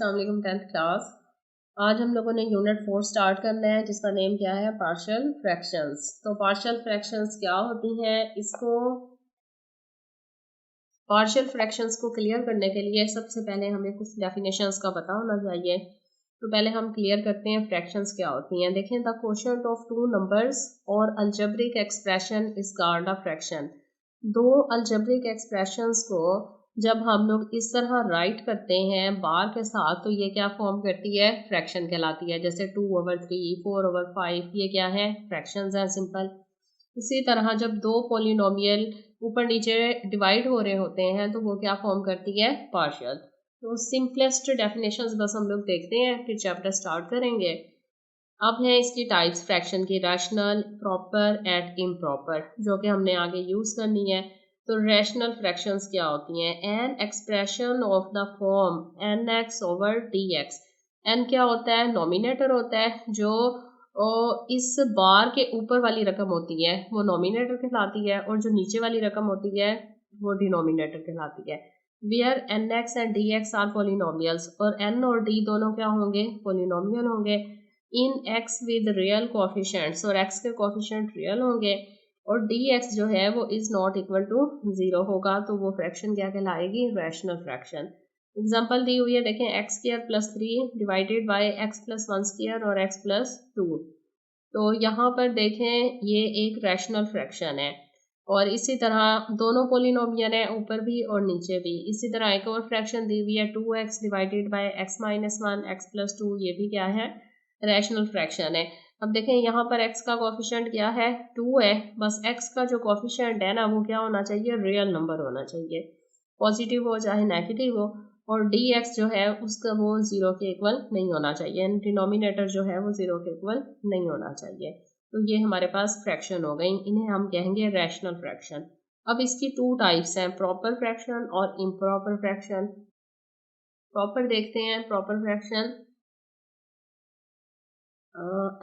अस्सलाम वालेकुम 10th class. आज हम लोगों ने यूनिट 4 स्टार्ट करना है जिसका नेम क्या है, पार्शियल फ्रैक्शंस। तो पार्शियल फ्रैक्शंस क्या होती हैं, इसको पार्शियल फ्रैक्शंस को क्लियर करने के लिए सबसे पहले हमें कुछ डेफिनेशंस का पता होना चाहिए। तो पहले हम क्लियर करते हैं फ्रैक्शंस क्या होती हैं। देखें, the quotient of two numbers और algebraic expression is called a fraction. दो अलजेब्रिक एक्सप्रेशंस को जब हम लोग इस तरह राइट करते हैं बार के साथ, तो ये क्या फॉर्म करती है, फ्रैक्शन कहलाती है। जैसे 2/3, 4/5, ये क्या है, फ्रैक्शंस हैं, सिंपल। इसी तरह जब दो पोलिनोमियल ऊपर नीचे डिवाइड हो रहे होते हैं तो वो क्या फॉर्म करती है, पार्शियल। तो सिंपलेस्ट डेफिनेशंस बस हम लोग देखते हैं, फिर चैप्टर स्टार्ट करेंगे। अब है इसकी टाइप्स फ्रैक्शन की, रैशनल, प्रॉपर एंड इम्प्रॉपर, जो कि हमने आगे यूज करनी है। तो रैशनल फ्रैक्शंस क्या होती हैं, an expression of the form nx/dx। N क्या होता है, नॉमिनेटर होता है, जो इस बार के ऊपर वाली रकम होती है वो नॉमिनेटर कहलाती है, और जो नीचे वाली रकम होती है वो डिनोमिनेटर कहलाती है। Where nx and dx are polynomials, और n और d दोनों क्या होंगे, पोलिनोमियल होंगे। In x with real coefficients, और x के कोफिशिएंट रियल होंगे, और dx जो है वो इज नॉट इक्वल टू 0 होगा, तो वो फ्रैक्शन क्या कहलाएगी, रैशनल फ्रैक्शन। एग्जांपल दी हुई है, देखें, x² + 3 डिवाइडेड बाय x+1² और x+2। तो यहाँ पर देखें ये एक रैशनल फ्रैक्शन है, और इसी तरह दोनों पोलिनोमियल है, ऊपर भी और नीचे भी। इसी तरह एक और फ्रैक्शन दी हुई है, 2x divided by x-1 x+2, ये भी क्या है, रैशनल फ्रैक्शन है। अब देखें यहाँ पर x का कोफिशिएंट क्या है, 2 है, बस x का जो कोफिशिएंट है ना वो क्या होना चाहिए, रियल नंबर होना चाहिए, पॉजिटिव हो चाहे नेगेटिव हो। और dx जो है उसका वो 0 के इक्वल नहीं होना चाहिए, डिनोमिनेटर जो है वो 0 के इक्वल नहीं होना चाहिए। तो ये हमारे पास फ्रैक्शन हो गई, इन्हें हम कहेंगे रैशनल फ्रैक्शन। अब इसकी टू टाइप्स हैं, प्रॉपर फ्रैक्शन और इम्प्रॉपर फ्रैक्शन। प्रॉपर देखते हैं, proper fraction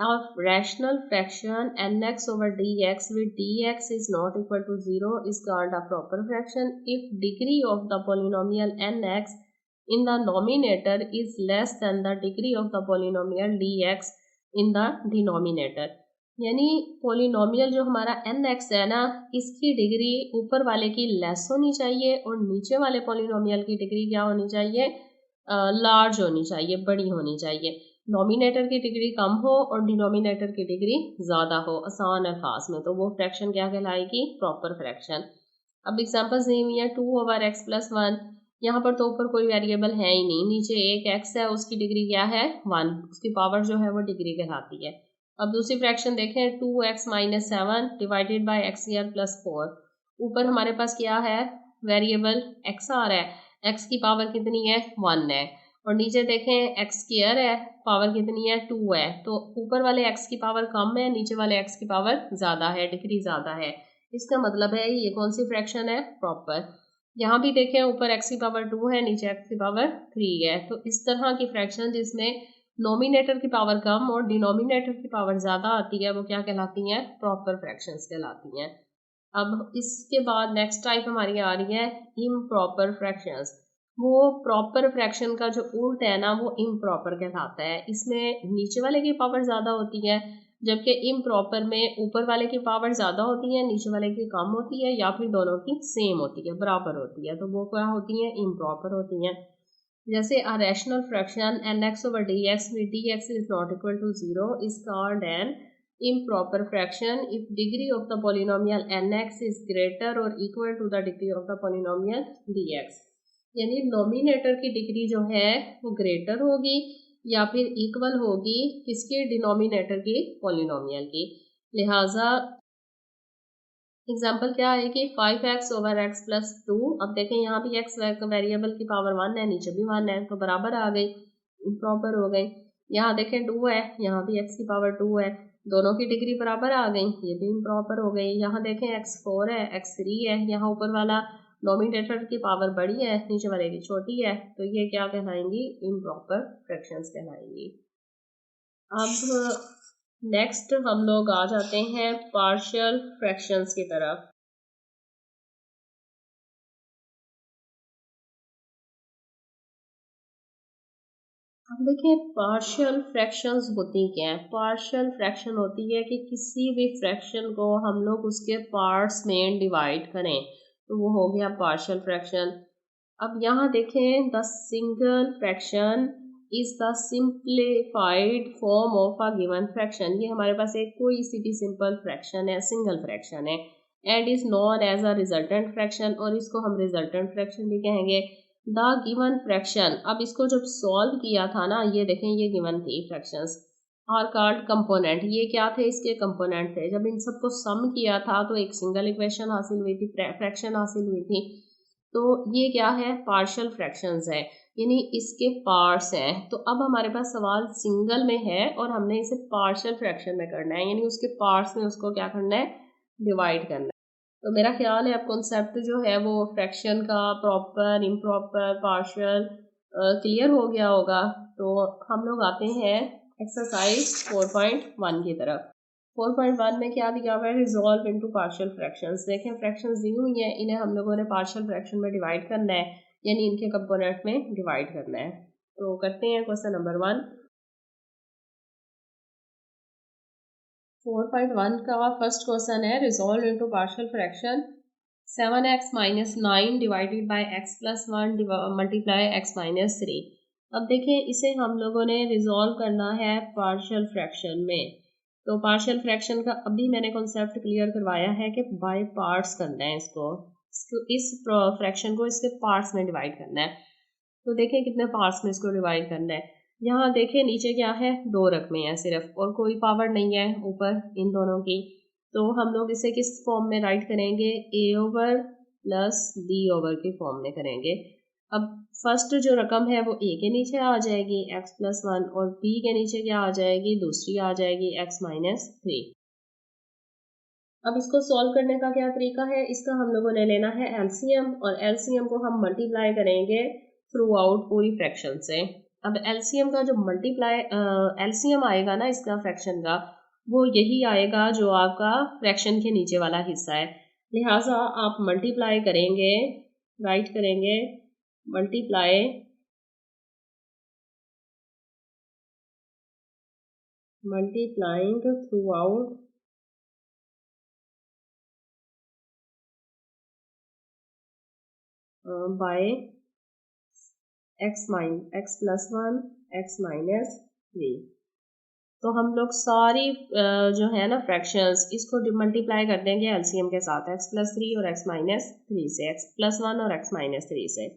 of rational fraction nx/dx with dx is not equal to 0 is called a proper fraction if degree of the polynomial nx in the numerator is less than the degree of the polynomial dx in the denominator। यानी polynomial जो हमारा nx है ना, इसकी degree ऊपर वाले की less होनी चाहिए, और नीचे वाले पोलिनोमियल की डिग्री क्या होनी चाहिए, लार्ज होनी चाहिए, बड़ी होनी चाहिए। नॉमिनेटर की डिग्री कम हो और डिनोमिनेटर की डिग्री ज़्यादा हो, आसान अल्फाज में, तो वो फ्रैक्शन क्या कहलाएगी, प्रॉपर फ्रैक्शन। अब एग्जांपल्स दी हुई है, 2/x+1, यहाँ पर तो ऊपर कोई वेरिएबल है ही नहीं, नीचे एक x है, उसकी डिग्री क्या है, 1, उसकी पावर जो है वो डिग्री कहलाती है। अब दूसरी फ्रैक्शन देखें, 2x-7 डिवाइडेड बाय x²+4। ऊपर हमारे पास क्या है, वेरिएबल x आ रहा है, x की पावर कितनी है, 1 है, और नीचे देखें x² है, पावर कितनी है, 2 है। तो ऊपर वाले x की पावर कम है, नीचे वाले x की पावर ज़्यादा है, डिग्री ज़्यादा है। इसका मतलब है ये कौन सी फ्रैक्शन है, प्रॉपर। यहाँ भी देखें, ऊपर x की पावर 2 है, नीचे x की पावर 3 है। तो इस तरह की फ्रैक्शन जिसमें नॉमिनेटर की पावर कम और डिनोमिनेटर की पावर ज़्यादा आती है वो क्या कहलाती हैं, प्रॉपर फ्रैक्शंस कहलाती हैं। अब इसके बाद नेक्स्ट टाइप हमारी आ रही है इम्प्रॉपर फ्रैक्शंस। वो प्रॉपर फ्रैक्शन का जो उल्ट है ना वो इम्प्रॉपर कहलाता है। इसमें नीचे वाले की पावर ज़्यादा होती है, जबकि इम्प्रॉपर में ऊपर वाले की पावर ज़्यादा होती है, नीचे वाले की कम होती है, या फिर दोनों की सेम होती है, बराबर होती है। तो वो क्या होती हैं, इम्प्रॉपर होती हैं। जैसे a rational fraction nx/dx with dx is not equal to 0 is called an improper fraction if degree of the polynomial nx is greater or equal to the degree of the polynomial dx। यानी nominator की degree जो है वो greater होगी या फिर equal होगी किसके, डिनोमिनेटर की, पॉलिनोमियल की। लिहाजा एग्जाम्पल क्या है कि 5x/x+2। अब देखें यहाँ भी x वेरिएबल की पावर 1 है, नीचे भी 1 है, तो बराबर आ गई, प्रॉपर हो गई। यहाँ देखें 2 है, यहाँ भी x की पावर 2 है, दोनों की डिग्री बराबर आ गई, ये भी इम्प्रॉपर हो गई। यहाँ देखें x4 है, x3 है, यहाँ ऊपर वाला नॉमिनेटर की पावर बड़ी है, नीचे वाले की छोटी है, तो ये क्या कहलाएंगी, इम्प्रॉपर फ्रैक्शंस कहलाएंगी। अब नेक्स्ट हम लोग आ जाते हैं पार्शियल फ्रैक्शंस की तरफ। अब देखिए पार्शियल फ्रैक्शंस होती क्या है। पार्शियल फ्रैक्शन होती है कि किसी भी फ्रैक्शन को हम लोग उसके पार्ट्स में डिवाइड करें, तो वो हो गया पार्शियल फ्रैक्शन। अब यहाँ देखें the single fraction is the simplified form of a given fraction. ये हमारे पास एक कोई सी भी सिंपल फ्रैक्शन है, सिंगल फ्रैक्शन है, and is known as a resultant fraction, और इसको हम रिजल्टेंट फ्रैक्शन भी कहेंगे। द गिवन फ्रैक्शन, अब इसको जब सॉल्व किया था ना, ये देखें ये गिवन थी फ्रैक्शंस, आर कॉल्ड कंपोनेंट। ये क्या थे, इसके कंपोनेंट थे। जब इन सबको सम किया था तो एक सिंगल इक्वेशन हासिल हुई थी, फ्रैक्शन हासिल हुई थी। तो ये क्या है, पार्शियल फ्रैक्शंस है, यानी इसके पार्ट्स हैं। तो अब हमारे पास सवाल सिंगल में है और हमने इसे पार्शियल फ्रैक्शन में करना है, यानी उसके पार्ट्स में उसको क्या करना है, डिवाइड करना है। तो मेरा ख्याल है अब कॉन्सेप्ट जो है वो फ्रैक्शन का, प्रॉपर इम्प्रॉपर पार्शियल, क्लियर हो गया होगा। तो हम लोग आते हैं एक्सरसाइज 4.1 की तरफ। 4.1 में क्या दिया हुआ है, रिजॉल्व इनटू पार्शियल फ्रैक्शंस। देखें फ्रैक्शंस दी हुई हैं, इन्हें हम लोगों ने पार्शियल फ्रैक्शन में डिवाइड करना है, यानी इनके कंपोनेंट में डिवाइड करना है। तो करते हैं क्वेश्चन नंबर 1। 4.1 का फर्स्ट क्वेश्चन है, resolve into partial fraction 7x minus 9 divided by x plus 1 multiply x minus 3। अब देखें इसे हम लोगों ने रिजॉल्व करना है पार्शियल फ्रैक्शन में। तो पार्शियल फ्रैक्शन का अभी मैंने कॉन्सेप्ट क्लियर करवाया है कि बाय पार्ट्स करना है इसको, इस फ्रैक्शन को इसके पार्ट्स में डिवाइड करना है। तो देखें कितने पार्ट्स में इसको डिवाइड करना है। यहाँ देखें नीचे क्या है, दो रकमें हैं सिर्फ, और कोई पावर नहीं है ऊपर इन दोनों की। तो हम लोग इसे किस फॉर्म में राइट करेंगे, a over plus b over के फॉर्म में करेंगे। अब फर्स्ट जो रकम है वो a के नीचे आ जाएगी x प्लस 1, और b के नीचे क्या आ जाएगी, दूसरी आ जाएगी x माइनस 3। अब इसको सॉल्व करने का क्या तरीका है, इसका हम लोगों ने लेना है एलसीएम, और एलसीएम को हम मल्टीप्लाई करेंगे थ्रू आउट पूरी फ्रैक्शन से। अब एलसीएम का जो मल्टीप्लाई एलसीएम आएगा ना इसका फ्रैक्शन का, वो यही आएगा जो आपका फ्रैक्शन के नीचे वाला हिस्सा है। लिहाजा आप मल्टीप्लाई करेंगे, राइट करेंगे multiply multiplying through out by x plus 1 x minus 3। तो हम लोग सारी जो है ना फ्रैक्शंस, इसको मल्टीप्लाई कर देंगे एलसीएम के साथ, x प्लस 3 और x माइनस 3 से, x प्लस 1 और x माइनस 3 से।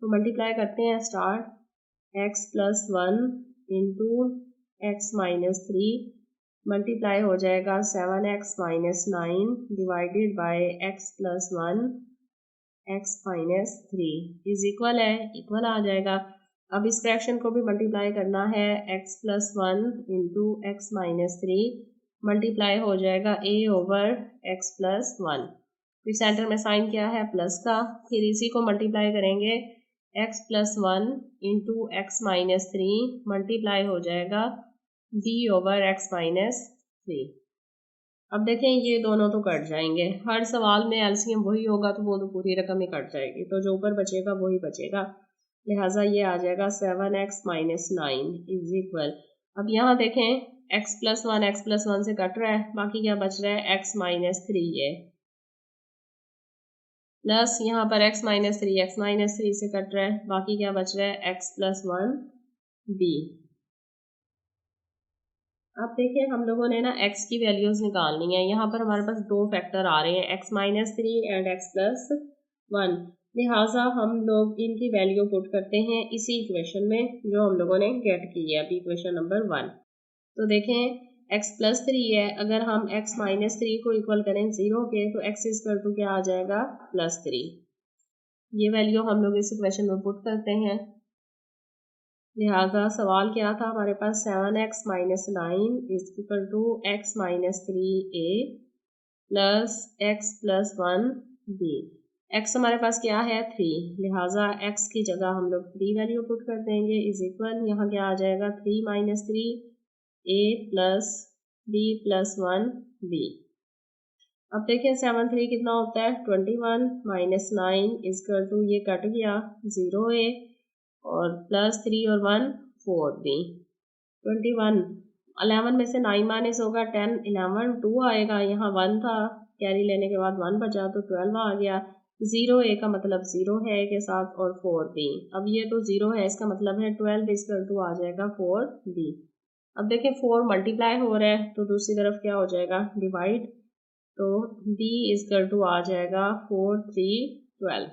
तो मल्टीप्लाई करते हैं, start, x plus 1 into x minus 3 multiply हो जाएगा 7x minus 9 divided by x plus 1 x minus 3 is equal है, इक्वल आ जाएगा। अब इस फ्रैक्शन को भी मल्टीप्लाई करना है, x plus 1 into x minus 3 multiply हो जाएगा a ओवर x प्लस 1। फिर सेंटर में साइन क्या है, प्लस का, फिर इसी को मल्टीप्लाई करेंगे, x plus 1 into x minus 3 multiply हो जाएगा b ओवर x माइनस 3। अब देखें ये दोनों तो कट जाएंगे, हर सवाल में एलसीएम वही होगा तो वो तो पूरी रकम ही कट जाएगी, तो जो ऊपर बचेगा वही बचेगा। लिहाजा ये आ जाएगा 7x माइनस 9 इज इक्वल। अब यहाँ देखें x प्लस 1 से कट रहा है, बाकी क्या बच रहा है, x माइनस 3 है, प्लस यहाँ पर x माइनस 3 से कट रहा है, बाकी क्या बच रहा है, x प्लस 1 b। अब देखिए हम लोगों ने ना x की वैल्यूज निकालनी है। यहाँ पर हमारे पास दो फैक्टर आ रहे हैं, x minus 3 and x plus 1। लिहाजा हम लोग इनकी वैल्यू पुट करते हैं इसी इक्वेशन में जो हम लोगों ने गेट की है, अभी इक्वेशन नंबर 1। तो देखें x प्लस 3 है, अगर हम x माइनस 3 को इक्वल करें 0 के, तो x इक्वल टू क्या आ जाएगा, प्लस 3। ये वैल्यू हम लोग इस इक्वेशन में पुट करते हैं। लिहाजा सवाल क्या था हमारे पास, 7x minus 9 is equal to x minus 3a plus x plus 1 b। x हमारे पास क्या है, 3, लिहाजा x की जगह हम लोग 3 वैल्यू पुट कर देंगे, इज इक्वल यहाँ क्या आ जाएगा, 3 minus 3a plus b plus 1 b। अब देखिए 7 3 कितना होता है, 21 माइनस 9 इज इक्वल टू, ये कट गया 0a, और प्लस 3 और 1 4b। 21 11 में से 9 माइनस होगा 10, 11 2 आएगा, यहाँ 1 था, कैरी लेने के बाद 1 बचा तो 12 आ गया। 0 a का मतलब 0 है a के साथ, और 4b, अब ये तो 0 है, इसका मतलब है 12 इक्वल टू आ जाएगा 4b। अब देखें 4 मल्टीप्लाई हो रहा है तो दूसरी तरफ क्या हो जाएगा, डिवाइड, तो b इक्वल टू आ जाएगा 4 3 12।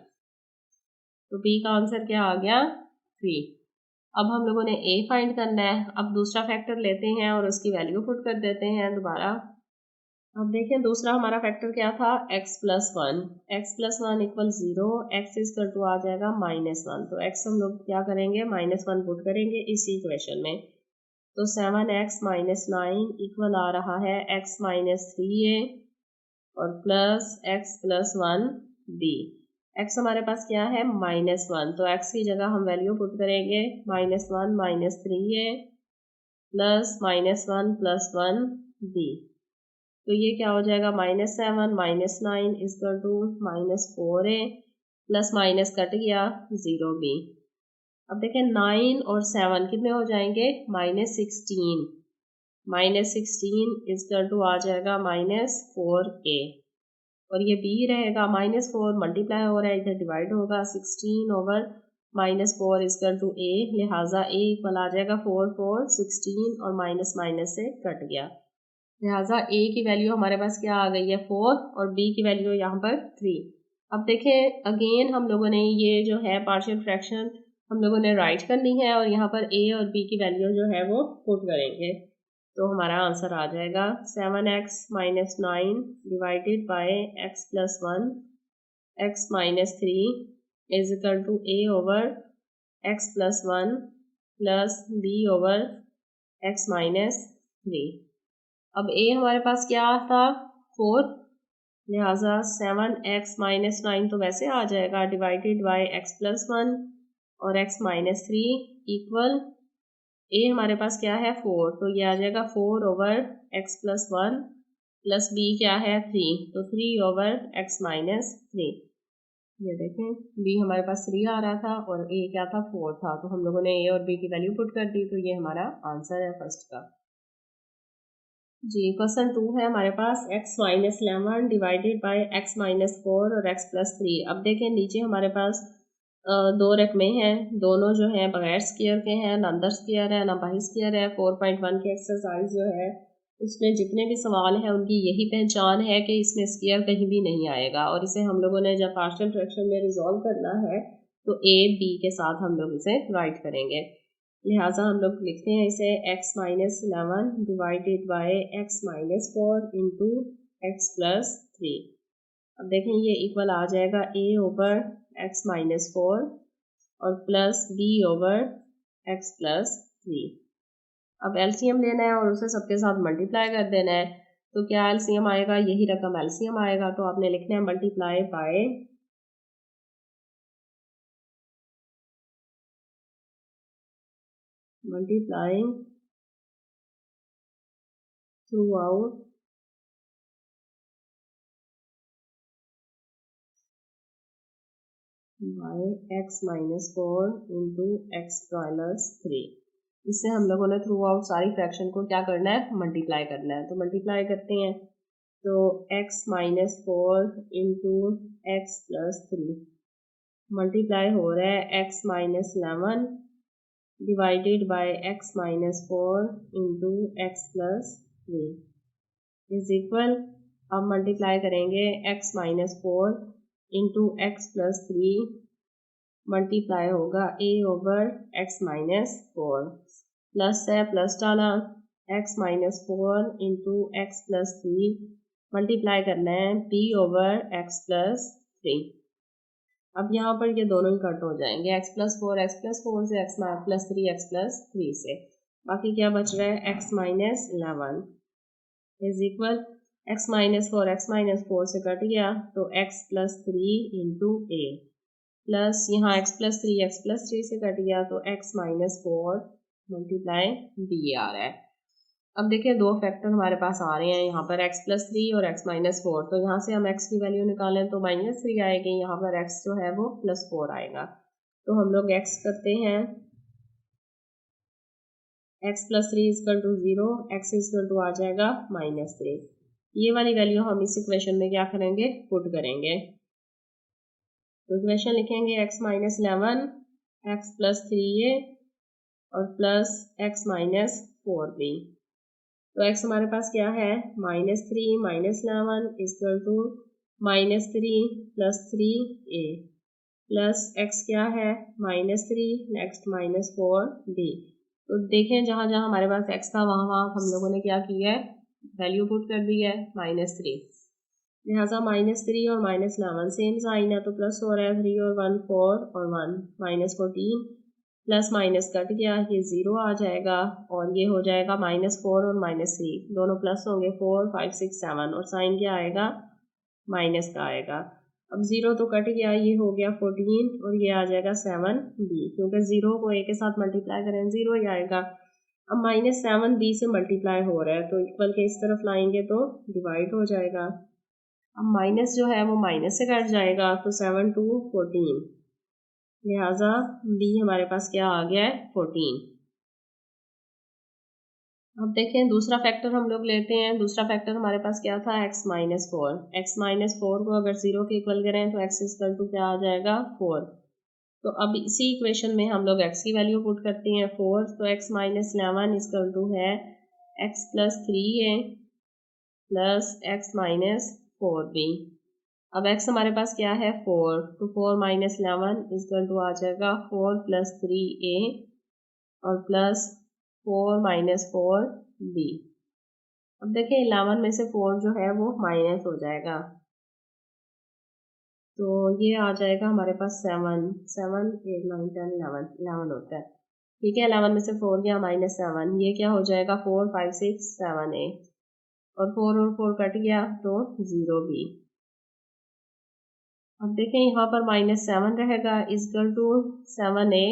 तो b का आंसर क्या आ गया, 3। अब हम लोगों ने a फाइंड करना है। अब दूसरा फैक्टर लेते हैं और उसकी वैल्यू पुट कर देते हैं दोबारा। अब देखें दूसरा हमारा फैक्टर क्या था, x plus 1, x plus 1 equal 0, x equal to आ जाएगा -1, तो x हम लोग क्या करेंगे, -1 पुट करेंगे इसी इक्वेशन में। तो 7x माइनस 9 इक्वल आ रहा है x माइनस 3a और plus x plus 1b। x हमारे पास क्या है, -1, तो x की जगह हम वैल्यू पुट करेंगे -1 minus 3a plus -1 plus 1b। तो ये क्या हो जाएगा, -7 minus 9 equal to -4a plus minus cut गया 0b। अब देखें 9 और 7 कितने हो जाएंगे, -16, -16 इक्वल टू आ जाएगा -4a, और ये b रहेगा, -4 मल्टीप्लाई हो रहा है, इधर डिवाइड होगा, 16 ओवर -4 इक्वल टू a, लिहाजा a इक्वल आ जाएगा 4 4 16 और माइनस माइनस से कट गया, लिहाजा a की वैल्यू हमारे पास क्या आ गई है 4 और b की वैल्यू यहाँ पर 3। अब देखें अगेन हम लोगों ने ये जो है पार्शियल फ्रैक्शन हम लोगों ने राइट करनी है और यहाँ पर a और b की वैल्यू जो है वो पुट करेंगे, तो हमारा आंसर आ जाएगा 7x minus 9 divided by x plus 1 x minus 3 is equal to a over x plus 1 plus b over x minus 3। अब a हमारे पास क्या था 4, लिहाजा 7x माइनस 9 तो वैसे आ जाएगा डिवाइडेड बाय x प्लस 1 और x माइनस 3 इक्वल a हमारे पास क्या है 4, तो ये आ जाएगा 4 over x plus 1 plus b क्या है 3, तो 3 ओवर x माइनस 3। ये देखें b हमारे पास 3 आ रहा था और a क्या था 4 था, तो हम लोगों ने a और b की वैल्यू पुट कर दी, तो ये हमारा आंसर है फर्स्ट का। जी क्वेश्चन 2 है हमारे पास, x minus 11 divided by x minus 4 और x प्लस 3। अब देखें नीचे हमारे पास दो रकमें हैं, दोनों जो हैं बगैर स्क्वायर के हैं, ना अंदर स्क्वायर है ना बाहर स्क्वायर है। 4.1 की एक्सरसाइज जो है उसमें जितने भी सवाल हैं उनकी यही पहचान है कि इसमें स्क्वायर कहीं भी नहीं आएगा, और इसे हम लोगों ने जब पार्शियल फ्रैक्शन में रिजॉल्व करना है तो a b के साथ हम लोग इसे राइट करेंगे, लिहाजा हम लोग लिखते हैं इसे x minus 11 divided by x minus 4 into x plus 3। अब देखें ये इक्वल आ जाएगा a ओवर x माइनस 4 और plus b over x plus 3। अब एलसीएम लेना है और उसे सबके साथ मल्टीप्लाई कर देना है, तो क्या एलसीएम आएगा, यही रकम एलसीएम आएगा, तो आपने लिखना है multiply by multiplying throughout by x minus 4 into x plus 3। इससे हम लोगों ने थ्रू आउट सारी फ्रैक्शन को क्या करना है, मल्टीप्लाई करना है, तो मल्टीप्लाई करते हैं, तो x minus 4 into x plus 3 multiply हो रहा है x minus 11 divided by x minus 4 into x plus 3 is equal, अब मल्टीप्लाई करेंगे x minus 4 into x plus 3 multiply होगा a over x minus 4 plus है प्लस डाला x minus 4 into x plus 3 multiply करना है b ओवर x प्लस 3। अब यहाँ पर ये दोनों ही कट हो जाएंगे, x प्लस 4 से x प्लस 3 x प्लस 3 से, बाकी क्या बच रहा है x minus 11 is equal x minus 4 से कट गया तो x plus 3 into a plus यहाँ x प्लस 3 से कट गया तो x माइनस 4 मल्टीप्लाई b आ रहा है। अब देखिए दो फैक्टर हमारे पास आ रहे हैं यहाँ पर x प्लस 3 और x माइनस 4, तो यहाँ से हम x की वैल्यू निकालें तो -3 आएगी, यहाँ पर x जो है वो +4 आएगा, तो हम लोग x करते हैं x plus 3 is equal to 0, x equal to आ जाएगा -3। ये वाली वैल्यू हम इस इक्वेशन में क्या करेंगे, पुट करेंगे। तो इक्वेशन लिखेंगे x minus 11 x plus 3a और प्लस x माइनस 4b। तो x हमारे पास क्या है, -3 minus 11 is equal to -3 plus 3a plus x क्या है, -3 नेक्स्ट -4b। तो देखें जहाँ जहाँ हमारे पास x था वहाँ वहाँ हम लोगों ने क्या किया है, वैल्यू पुट कर दी है -3। लिहाजा -3 और -11 सेम साइन है, तो प्लस हो रहा है 3 और 1 4 और 1 -14 प्लस माइनस कट गया, ये 0 आ जाएगा और ये हो जाएगा -4 और -3 दोनों प्लस होंगे 4 5 6 7 और साइन क्या आएगा, माइनस का आएगा। अब 0 तो कट गया, ये हो गया 14 और ये आ जाएगा 7b, क्योंकि 0 को a के साथ मल्टीप्लाई करें 0 ही आएगा। अब -7b से मल्टीप्लाई हो रहा है तो इक्वल के इस तरफ लाएंगे तो डिवाइड हो जाएगा। अब माइनस जो है वो माइनस से कट जाएगा, तो 7 2 14, लिहाजा b हमारे पास क्या आ गया है, 14। अब देखें दूसरा फैक्टर हम लोग लेते हैं। दूसरा फैक्टर हमारे पास क्या था, x माइनस 4। एक्स माइनस 4 को अगर 0 के इक्वल करें तो x इक्वल टू क्या आ जाएगा, 4। तो अब इसी इक्वेशन में हम लोग x की वैल्यू पुट करते हैं 4, तो x माइनस 11 इक्वल टू है x plus 3a plus x minus 4b। अब x हमारे पास क्या है, 4, तो 4 माइनस 11 इक्वल टू आ जाएगा 4 प्लस 3a और प्लस 4 माइनस 4b। अब देखें 11 में से 4 जो है वो माइनस हो जाएगा, तो ये आ जाएगा हमारे पास 7 7 8 9 10 11 होता है। ठीक है, 11 में से 4 गया -7, ये क्या हो जाएगा 4 5 6 7 8 और 4 और 4 कट गया तो 0b। अब देखें यहाँ पर -7 रहेगा इक्वल टू 7a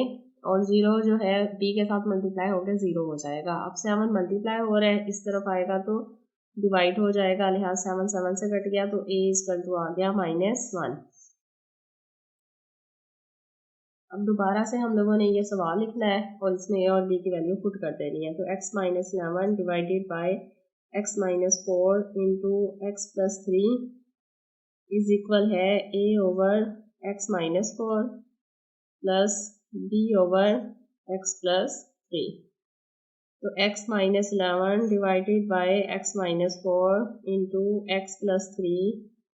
और 0 जो है b के साथ मल्टीप्लाई होकर 0 हो जाएगा। अब 7 मल्टीप्लाई हो रहा है, इस तरफ आएगा तो डिवाइड हो जाएगा, लिहाजा 7 7 से कट गया तो a इक्वल टू आ गया -1। अब दोबारा से हम लोगों ने ये सवाल लिखना है और इसमें a और b की वैल्यू पुट कर देनी है। तो x minus 11 divided by x minus 4 into x plus 3 is equal है a over x minus 4 plus b over x plus 3। तो x minus 11 divided by x minus 4 into x plus 3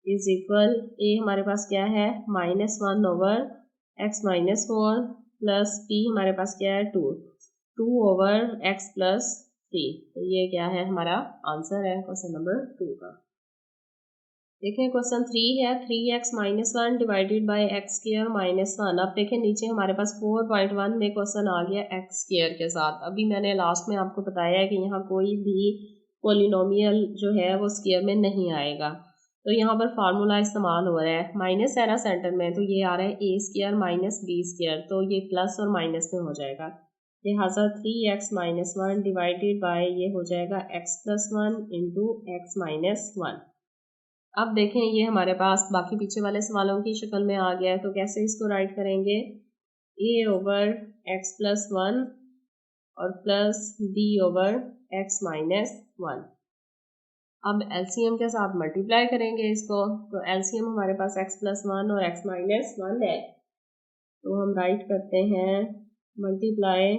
is equal, a हमारे पास क्या है -1 over x minus 4 plus p हमारे पास क्या है 2 ओवर x प्लस 3। तो ये क्या है हमारा आंसर है क्वेश्चन नंबर 2 का। देखें क्वेश्चन 3 है 3x minus 1 divided by x square minus 1। अब देखें नीचे हमारे पास 4.1 में क्वेश्चन आ गया एक्स स्क्वायर के साथ। अभी मैंने लास्ट में आपको बताया है कि यहाँ कोई भी पोलिनोमियल जो है वो स्क्वायर में नहीं आएगा, तो यहाँ पर फार्मूला इस्तेमाल हो रहा है माइनस है ना सेंटर में, तो ये आ रहा है ए स्क्वायर माइनस बी स्क्वायर, तो ये प्लस और माइनस में हो जाएगा। लिहाजा 3x माइनस 1 डिवाइडेड बाय ये हो जाएगा x plus 1 into x minus 1। अब देखें ये हमारे पास बाकी पीछे वाले सवालों की शक्ल में आ गया है, तो कैसे इसको राइट करेंगे, a ओवर x प्लस 1 और plus b over x minus 1। अब एलसीएम के साथ मल्टीप्लाई करेंगे इसको, तो एलसीएम हमारे पास x प्लस 1 और x माइनस 1 है, तो हम राइट करते हैं multiply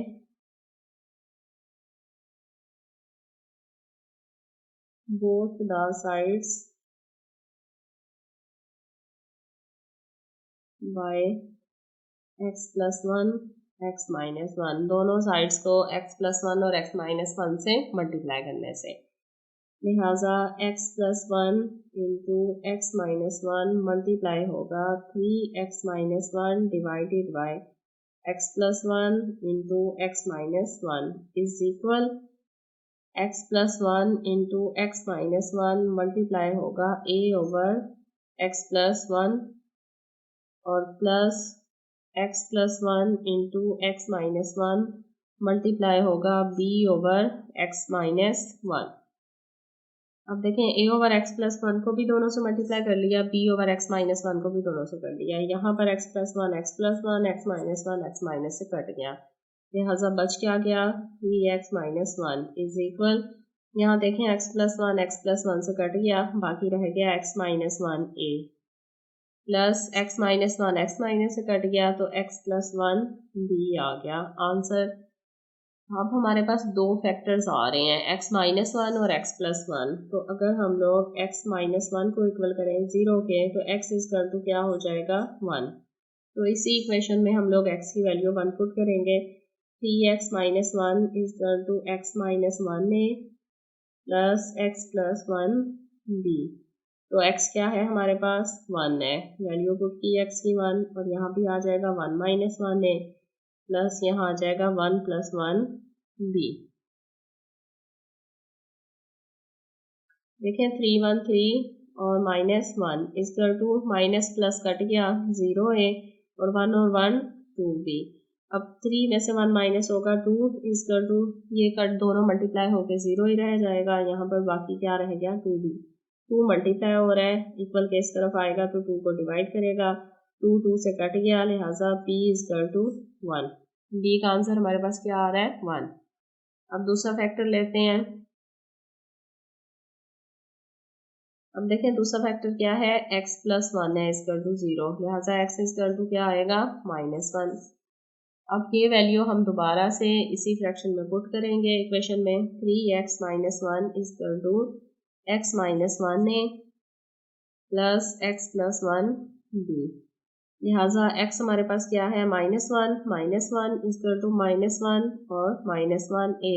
both the sides by x plus 1 x minus 1। दोनों साइड्स को x प्लस 1 और x माइनस 1 से मल्टीप्लाई करने से, लिहाजा x plus 1 into x minus 1 multiply होगा 3x minus 1 divided by x plus 1 into x minus 1 is equal x plus 1 into x minus 1 multiply होगा a over x plus 1 और plus x plus 1 into x minus 1 multiply होगा b over x minus 1। अब देखें a over x plus 1 को भी दोनों से multiply कर लिया, b ओवर x माइनस 1 को भी दोनों से कर लिया। यहाँ पर x plus 1 x plus 1 x minus 1 x minus से कट गया, लिहाजा बच क्या गया 3x माइनस 1 इज इक्वल, यहाँ देखें x प्लस 1 से कट गया, बाकी रह गया x minus 1a plus x minus 1 x minus से कट गया तो x प्लस 1b आ गया आंसर। अब हमारे पास दो फैक्टर्स आ रहे हैं x माइनस 1 और x प्लस 1। तो अगर हम लोग x माइनस 1 को इक्वल करें 0 के तो x इज इक्वल टू क्या हो जाएगा 1। तो इसी इक्वेशन में हम लोग x की वैल्यू 1 पुट करेंगे, 3x minus 1 is equal to x minus 1a plus x plus 1b। तो x क्या है हमारे पास 1 है, वैल्यू पुट की x की 1 और यहाँ भी आ जाएगा 1 माइनस 1a प्लस यहाँ आ जाएगा 1 प्लस 1b। देखें 3 1 3 और minus 1 equal to minus plus cut गया 0a और 1 2b। अब 3 में से 1 माइनस होगा 2 इक्वल टू ये कट दोनों मल्टीप्लाई होकर 0 ही रह जाएगा, यहाँ पर बाकी क्या रह गया 2b। 2 मल्टीप्लाई हो रहा है, इक्वल के इस तरफ आएगा तो 2 को डिवाइड करेगा, 2 2 से कट गया, लिहाजा p इक्वल टू 1। b का आंसर हमारे पास क्या आ रहा है 1। अब दूसरा फैक्टर लेते हैं। अब देखें दूसरा फैक्टर क्या है x प्लस 1 है इक्वल टू 0, लिहाजा x इक्वल टू क्या आएगा माइनस 1। अब ये वैल्यू हम दोबारा से इसी फ्रैक्शन में पुट करेंगे इक्वेशन में, 3x minus 1 equal to x minus 1a plus x plus 1b। लिहाजा x हमारे पास क्या है माइनस 1 इक्वल टू माइनस 1 और माइनस 1a,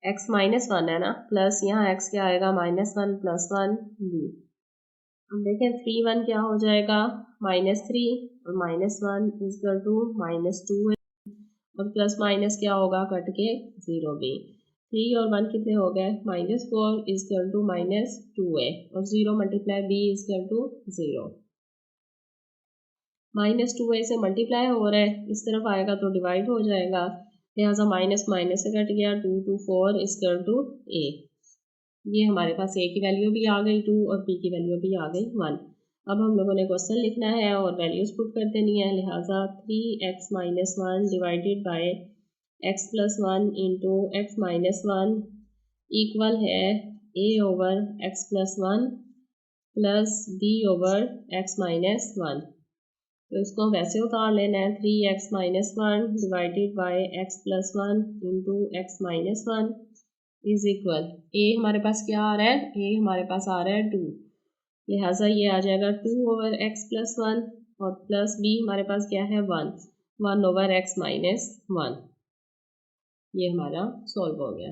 x माइनस 1 है ना, प्लस यहाँ x क्या आएगा माइनस 1 प्लस 1b। अब देखें 3 1 क्या हो जाएगा माइनस 3 और माइनस 1 इक्वल टू माइनस 2 और प्लस माइनस क्या होगा कट के 0b। 3 और 1 कितने हो गए minus 4 equal to minus 2a और 0 multiply b equal to 0। Minus 2a से मल्टीप्लाई हो रहा है, इस तरफ आएगा तो डिवाइड हो जाएगा, लिहाजा माइनस माइनस से कट गया 2 2 4 इक्वल टू a। ये हमारे पास a की वैल्यू भी आ गई 2 और b की वैल्यू भी आ गई 1। अब हम लोगों ने क्वेश्चन लिखना है और वैल्यूज पुट कर देनी है, लिहाजा 3x minus 1 divided by x plus 1 into x minus 1 equal है a over x plus 1 plus b over x minus 1। तो इसको वैसे उतार लेना है, 3x minus 1 divided by x plus 1 into x minus 1 is equal, a हमारे पास क्या आ रहा है a हमारे पास आ रहा है 2, लिहाजा ये आ जाएगा 2 ओवर x प्लस 1 और प्लस b हमारे पास क्या है 1 ओवर x माइनस 1। ये हमारा सॉल्व हो गया।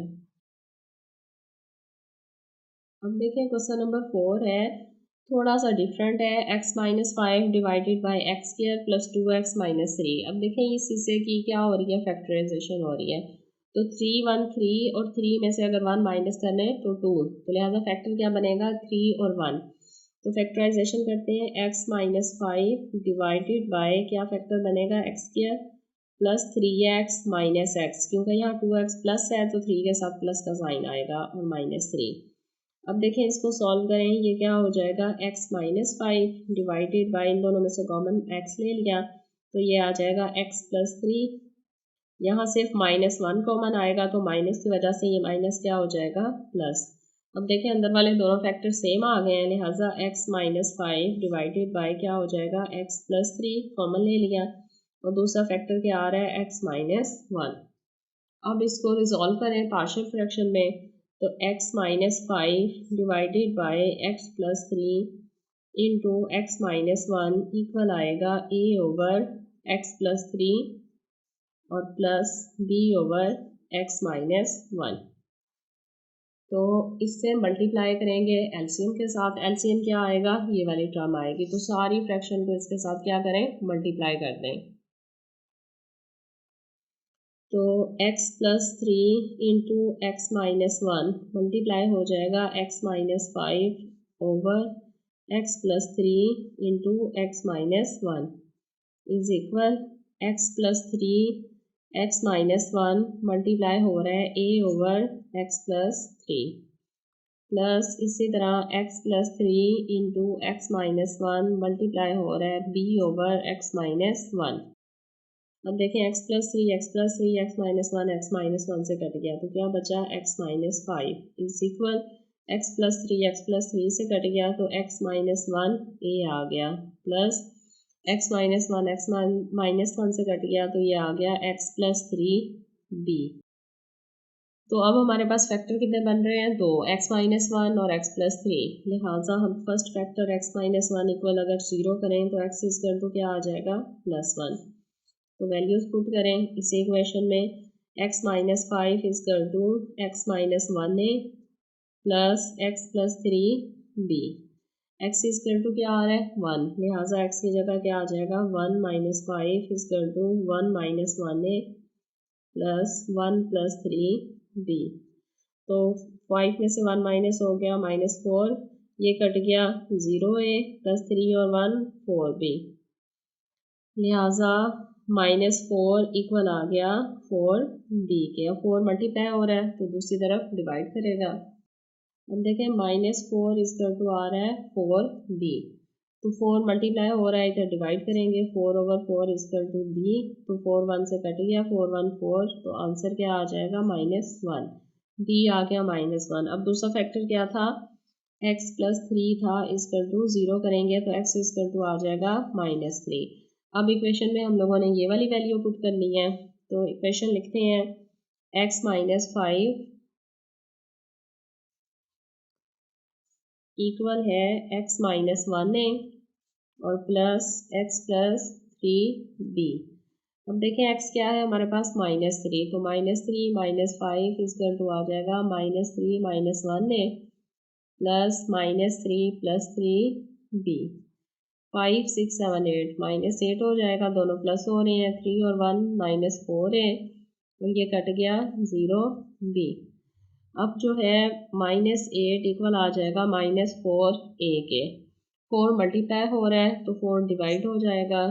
अब देखें क्वेश्चन नंबर 4 है, थोड़ा सा डिफरेंट है, x minus 5 divided by x square plus 2x minus 3। अब देखें इस हिस्से की क्या हो रही है फैक्टराइजेशन हो रही है, तो 3 1 3 और 3 में से अगर 1 माइनस करने तो 2, तो लिहाजा फैक्टर क्या बनेगा 3 और 1। तो फैक्टराइजेशन करते हैं, x माइनस 5 डिवाइडेड बाय क्या फैक्टर बनेगा x square plus 3x minus x, क्योंकि यहाँ 2x प्लस है तो 3 के साथ प्लस का साइन आएगा और माइनस 3। अब देखें इसको सॉल्व करें, ये क्या हो जाएगा x माइनस 5 डिवाइडेड बाई, इन दोनों में से कॉमन x ले लिया तो ये आ जाएगा x प्लस 3। यहाँ सिर्फ माइनस 1 कॉमन आएगा तो माइनस की वजह से ये माइनस क्या हो जाएगा प्लस। अब देखें अंदर वाले दोनों फैक्टर सेम आ गए हैं, लिहाजा x माइनस 5 डिवाइडेड बाई क्या हो जाएगा x प्लस 3 कॉमन ले लिया और दूसरा फैक्टर क्या आ रहा है x माइनस 1। अब इसको रिजॉल्व करें पार्शियल फ्रैक्शन में, तो x minus 5 divided by x plus 3 into x minus 1 equal आएगा a ओवर x प्लस 3 और plus b over x minus 1। तो इससे मल्टीप्लाई करेंगे एलसीएम के साथ, एलसीएम क्या आएगा ये वाली टर्म आएगी, तो सारी फ्रैक्शन को इसके साथ क्या करें मल्टीप्लाई कर दें। तो x plus 3 into x minus 1 multiply हो जाएगा x minus 5 over x plus 3 into x minus 1 is equal x plus 3 x minus 1 multiply हो रहा है a over x plus 3 plus इसी तरह x plus 3 into x minus 1 multiply हो रहा है b ओवर x माइनस 1। अब देखें x plus three x minus one से कट गया तो क्या बचा x minus five is equal x plus three से कट गया तो x माइनस वन ए आ गया प्लस x माइनस वन से कट गया तो ये आ गया x प्लस थ्री बी। तो अब हमारे पास फैक्टर कितने बन रहे हैं, दो, x माइनस वन और x प्लस थ्री। लिहाजा हम first factor x minus one equal अगर जीरो करें तो x इज इक्वल टू क्या आ जाएगा प्लस वन। तो वैल्यूज पुट करें इस इक्वेशन में x minus five is equal to x minus one a plus x plus three b. x is equal to क्या आ रहा है वन, लिहाजा x की जगह क्या आ जाएगा one minus five is equal to one minus one a plus one plus three b. तो फाइव में से वन माइनस हो गया माइनस फोर, ये कट गया ज़ीरो ए प्लस थ्री और वन फोर बी, लिहाजा माइनस फोर इक्वल आ गया फोर बी के। अब फोर मल्टीप्लाई हो रहा है तो दूसरी तरफ डिवाइड करेगा। अब देखें माइनस फोर इक्वल टू आ रहा है फोर बी, तो फोर मल्टीप्लाई हो रहा है इधर डिवाइड करेंगे, four over four equal to b, तो फोर वन से कट गया फोर वन फोर, तो आंसर क्या आ जाएगा माइनस वन, बी आ गया माइनस वन। अब दूसरा फैक्टर क्या था x प्लस थ्री था इक्वल टू जीरो करेंगे तो x इक्वल टू आ जाएगा माइनस थ्री। अब इक्वेशन में हम लोगों ने ये वाली वैल्यू पुट करनी है, तो इक्वेशन लिखते हैं x माइनस फाइव इक्वल है x माइनस वन ए और plus x plus three b. अब देखें x क्या है हमारे पास माइनस थ्री, तो minus three minus five equal to आ जाएगा minus three minus one a plus minus three b. Five six seven eight minus eight हो जाएगा, दोनों प्लस हो रहे हैं, थ्री और वन माइनस फोर ए और ये कट गया ज़ीरो बी। अब जो है माइनस एट इक्वल आ जाएगा माइनस फोर ए के, फोर मल्टीप्लाई हो रहा है तो फोर डिवाइड हो जाएगा,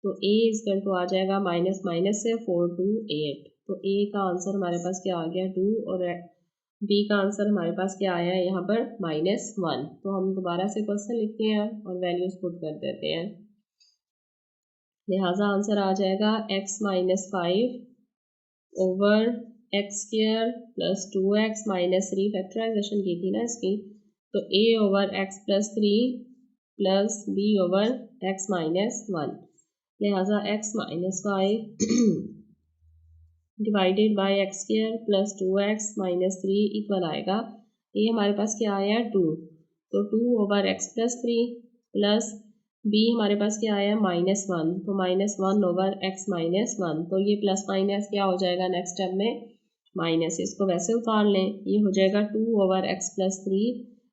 तो ए इक्वल टू आ जाएगा माइनस माइनस से फोर टू एट, तो ए का आंसर हमारे पास क्या आ गया टू और बी का आंसर हमारे पास क्या आया है यहाँ पर माइनस वन। तो हम दोबारा से क्वेश्चन लिखते हैं और वैल्यूज पुट कर देते हैं, लिहाजा आंसर आ जाएगा x minus five over x square plus two x minus three, factorization की थी ना इसकी, तो a over x plus three plus b over x minus one, लिहाजा x minus five divided by x square plus two x minus three equal आएगा, ये हमारे पास क्या आया टू, तो two over x plus three plus b हमारे पास क्या आया माइनस वन, तो minus one over x minus one, तो ये प्लस माइनस क्या हो जाएगा नेक्स्ट स्टेप में माइनस, इसको वैसे उतार लें, ये हो जाएगा two over x plus three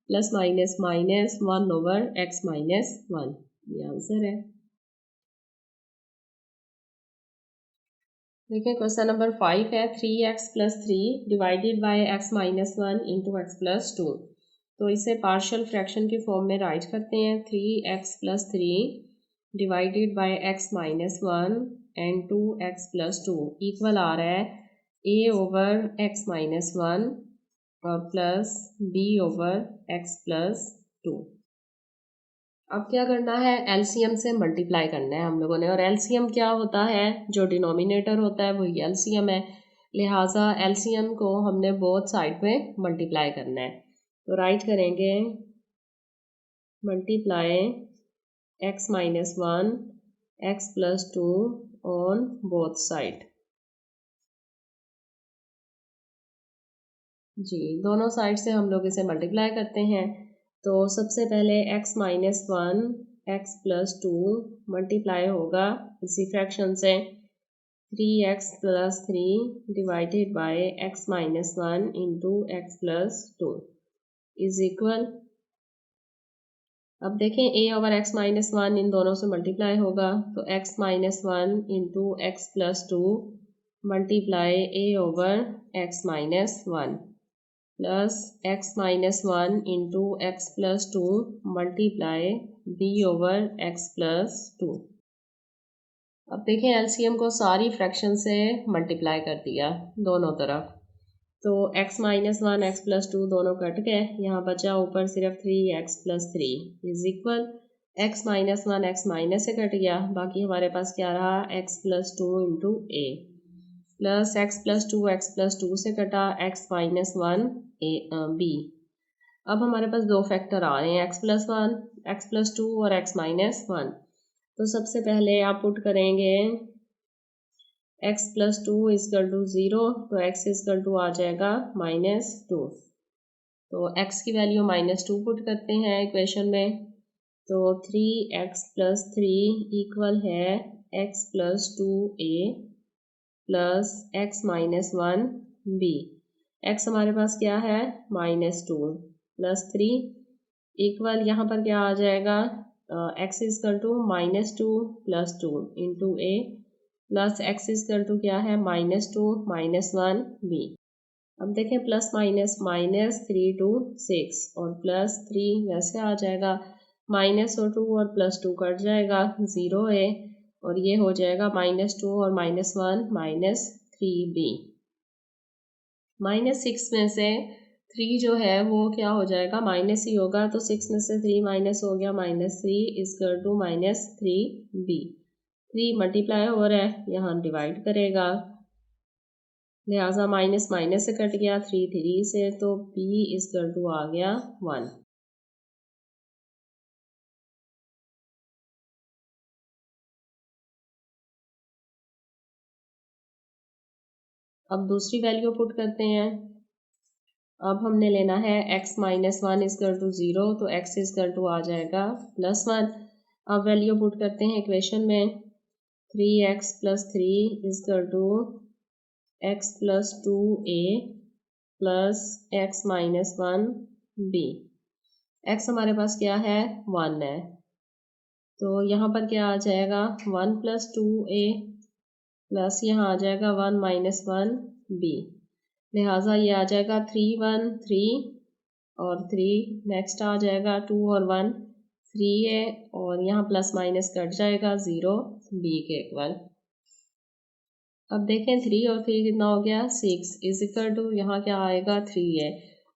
plus minus minus one over x minus one, ये आंसर है। देखिए क्वेश्चन नंबर फाइव है three x plus three divided by x minus one into x plus two, तो इसे पार्शियल फ्रैक्शन की form में right करते हैं, three x plus three divided by x minus one and two x plus two equal आ रहा है a over x minus one और plus b over x plus two. अब क्या करना है एलसीएम से मल्टीप्लाई करना है हम लोगों ने, और एलसीएम क्या होता है जो डिनोमिनेटर होता है वही एलसीएम है, लिहाजा एलसीएम को हमने बोथ साइड में मल्टीप्लाई करना है, तो राइट करेंगे multiply x minus one x plus two on both side. जी दोनों साइड से हम लोग इसे मल्टीप्लाई करते हैं, तो सबसे पहले x minus one x plus two multiply होगा इसी फ्रैक्शन से three x plus three divided by x minus one into x plus two is equal, अब देखें a over x minus one इन दोनों से मल्टीप्लाई होगा, तो x minus one into x plus two multiply a over x minus one plus x minus one into x plus two multiply b over x plus two. अब देखें LCM को सारी fraction से मल्टीप्लाई कर दिया दोनों तरफ, तो x minus one x plus two दोनों कट गए, यहाँ बचा ऊपर सिर्फ three x plus three is equal x minus one x minus से कट गया, बाकी हमारे पास क्या रहा x plus two into a plus x plus two से कटा x minus one a b. अब हमारे पास दो फैक्टर आ रहे हैं एक्स प्लस टू और एक्स माइनस वन। तो सबसे पहले आप पुट करेंगे x plus two is equal to zero, तो x इजकल टू आ जाएगा माइनस टू। तो x की वैल्यू माइनस टू पुट करते हैं इक्वेशन में, तो 3x प्लस थ्री इक्वल है x plus two a plus x minus one b. x हमारे पास क्या है minus two plus three equal यहाँ पर क्या आ जाएगा x is equal to minus two plus two into a plus x equal to क्या है minus two minus one b. अब देखें plus minus minus three two six और प्लस थ्री वैसे आ जाएगा, माइनस और टू और प्लस टू कट जाएगा, ज़ीरो है और ये हो जाएगा माइनस टू और minus one minus three b. Minus six में से थ्री जो है वो क्या हो जाएगा माइनस ही होगा, तो सिक्स में से थ्री माइनस हो गया minus three is equal to minus three b. Three multiply हो रहा है यहाँ डिवाइड करेगा, लिहाजा माइनस माइनस से कट गया थ्री थ्री से, तो p इजकल टू आ गया वन। अब दूसरी वैल्यू पुट करते हैं। अब हमने लेना है x minus one is equal to zero, तो x इजकल टू आ जाएगा प्लस वन। अब वैल्यू पुट करते हैं इक्वेशन में, three x plus three is equal to x plus two a plus x minus one b. X हमारे पास क्या है वन है, तो यहाँ पर क्या आ जाएगा one plus two a plus यहाँ आ जाएगा वन माइनस वन बी, लिहाजा ये आ जाएगा थ्री वन थ्री और थ्री, नेक्स्ट आ जाएगा टू और वन थ्री है और यहाँ प्लस माइनस कट जाएगा ज़ीरो बी के इक्वल। अब देखें थ्री और थ्री कितना हो गया सिक्स इजिकल टू यहाँ क्या आएगा थ्री है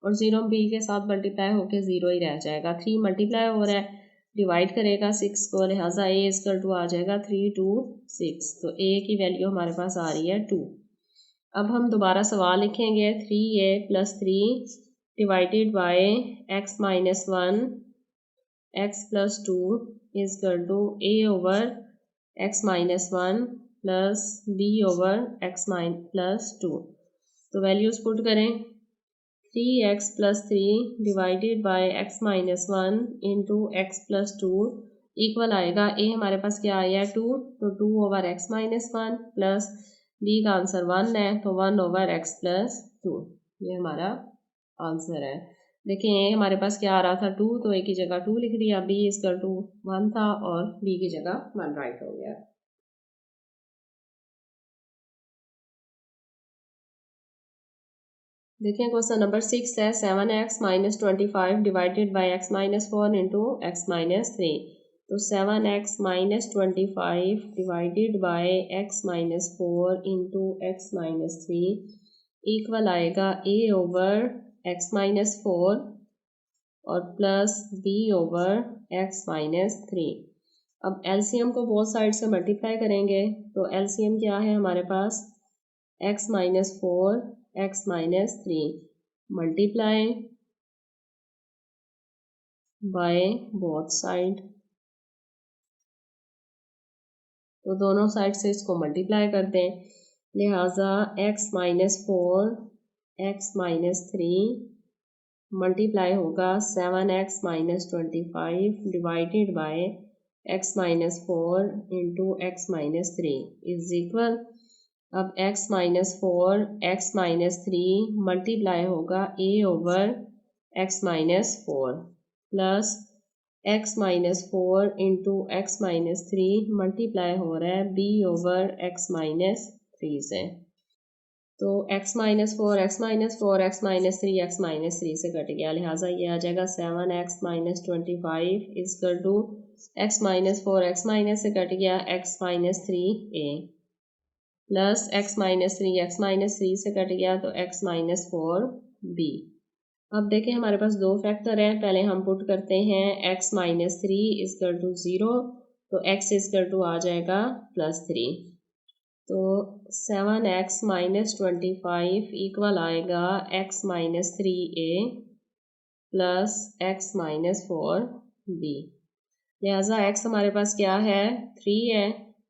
और ज़ीरो बी के साथ मल्टीप्लाई होके ज़ीरो ही रह जाएगा, थ्री मल्टीप्लाई हो रहा है डिवाइड करेगा सिक्स को, लिहाजा ए इजकल टू आ जाएगा थ्री टू सिक्स, तो ए की वैल्यू हमारे पास आ रही है टू। अब हम दोबारा सवाल लिखेंगे, three a plus three divided by x minus one x plus two is equal to a over x minus one plus b over x plus two. तो वैल्यूज पुट करें, three x plus three divided by x minus one into x plus two equal आएगा a हमारे पास क्या आया two, तो two over x minus one plus b का answer one है तो one over x plus to, ये हमारा आंसर है। देखिए ए हमारे पास क्या आ रहा था टू, तो ए की जगह टू लिख दिया, बी इजकल टू वन था और बी की जगह वन राइट हो गया। देखिए क्वेश्चन नंबर सिक्स है, seven x minus twenty five divided by x minus four into x minus three. तो seven x minus twenty five divided by x minus four into x minus three equal आएगा a over x minus four और plus b over x minus three. अब LCM को both side से multiply करेंगे, तो LCM क्या है हमारे पास x minus four x minus three multiply by both side, तो दोनों साइड से इसको मल्टीप्लाई कर दें, लिहाजा x minus four x minus three multiply होगा seven x minus twenty five divided by x minus four into x minus three is equal. अब x minus four x minus three multiply होगा a over x minus four plus x minus four into x minus three multiply हो रहा है b over x minus three से। तो x minus four x minus four x minus three से cut गया, लिहाजा ये आ जाएगा seven x minus twenty five is equal to x minus four x minus से कट गया x minus three a plus x minus three से cut गया तो एक्स माइनस फोर बी। अब देखें हमारे पास दो फैक्टर हैं, पहले हम पुट करते हैं x माइनस 3 इजकल टू 0, तो x इजकल टू आ जाएगा +3, तो 7x माइनस 25 इक्वल आएगा x minus 3a plus x minus 4b। लिहाजा x हमारे पास क्या है 3 है,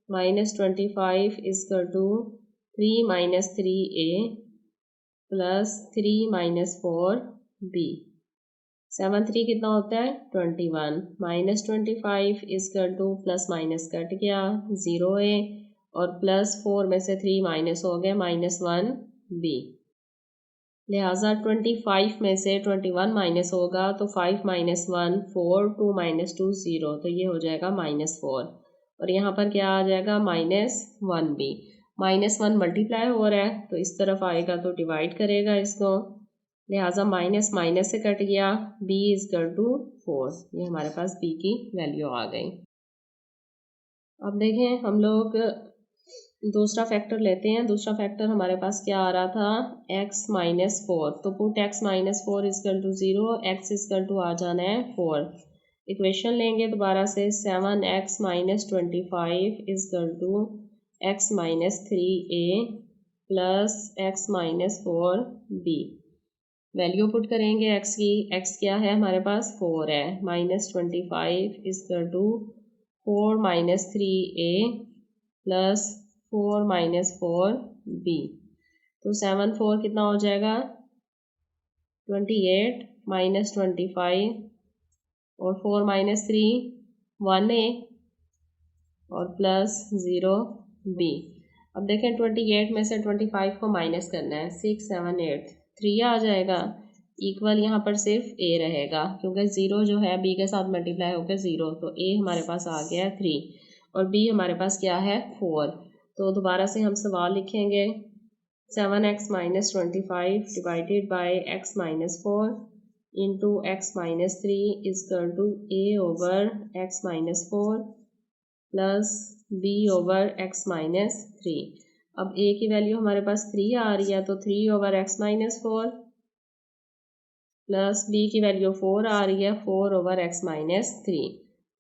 minus 25 is equal to 3 minus 3a plus 3 minus 4b। 7 3 कितना होता है 21, minus 25 is equal to plus minus cut गया 0a और प्लस 4 में से 3 माइनस हो गया -1b। लिहाजा 25 में से 21 माइनस होगा तो 5 माइनस 1 4, 2 माइनस 2 0, तो ये हो जाएगा -4 और यहाँ पर क्या आ जाएगा -1b। -1 मल्टीप्लाई हो रहा है तो इस तरफ आएगा तो डिवाइड करेगा इसको, लिहाजा माइनस माइनस से कट गया, b इजकल टू 4, ये हमारे पास b की वैल्यू आ गई। अब देखें हम लोग दूसरा फैक्टर लेते हैं। दूसरा फैक्टर हमारे पास क्या आ रहा था x माइनस 4, तो put x minus 4 equal to 0, x is equal to आ जाना है 4। इक्वेशन लेंगे दोबारा से 7x minus 25 is equal to x minus 3a plus x minus 4b। Value put करेंगे x की, x क्या है हमारे पास 4 है, minus 25 is equal to 4 minus 3a plus 4 minus 4b। तो 7 4 कितना हो जाएगा 28 माइनस 25 और 4 माइनस 3 1a और प्लस 0b। अब देखें 28 में से 25 को माइनस करना है, 6 7 8 3 आ जाएगा, इक्वल यहाँ पर सिर्फ a रहेगा क्योंकि 0 जो है b के साथ मल्टीप्लाई होकर 0, तो a हमारे पास आ गया 3 और b हमारे पास क्या है 4। तो दोबारा से हम सवाल लिखेंगे 7x minus 25 divided by x minus 4 into x minus 3 is equal to a over x minus 4 plus b over x minus 3। अब a की वैल्यू हमारे पास 3 आ रही है तो 3 over x minus 4 plus b की वैल्यू 4 आ रही है 4 ओवर x माइनस 3।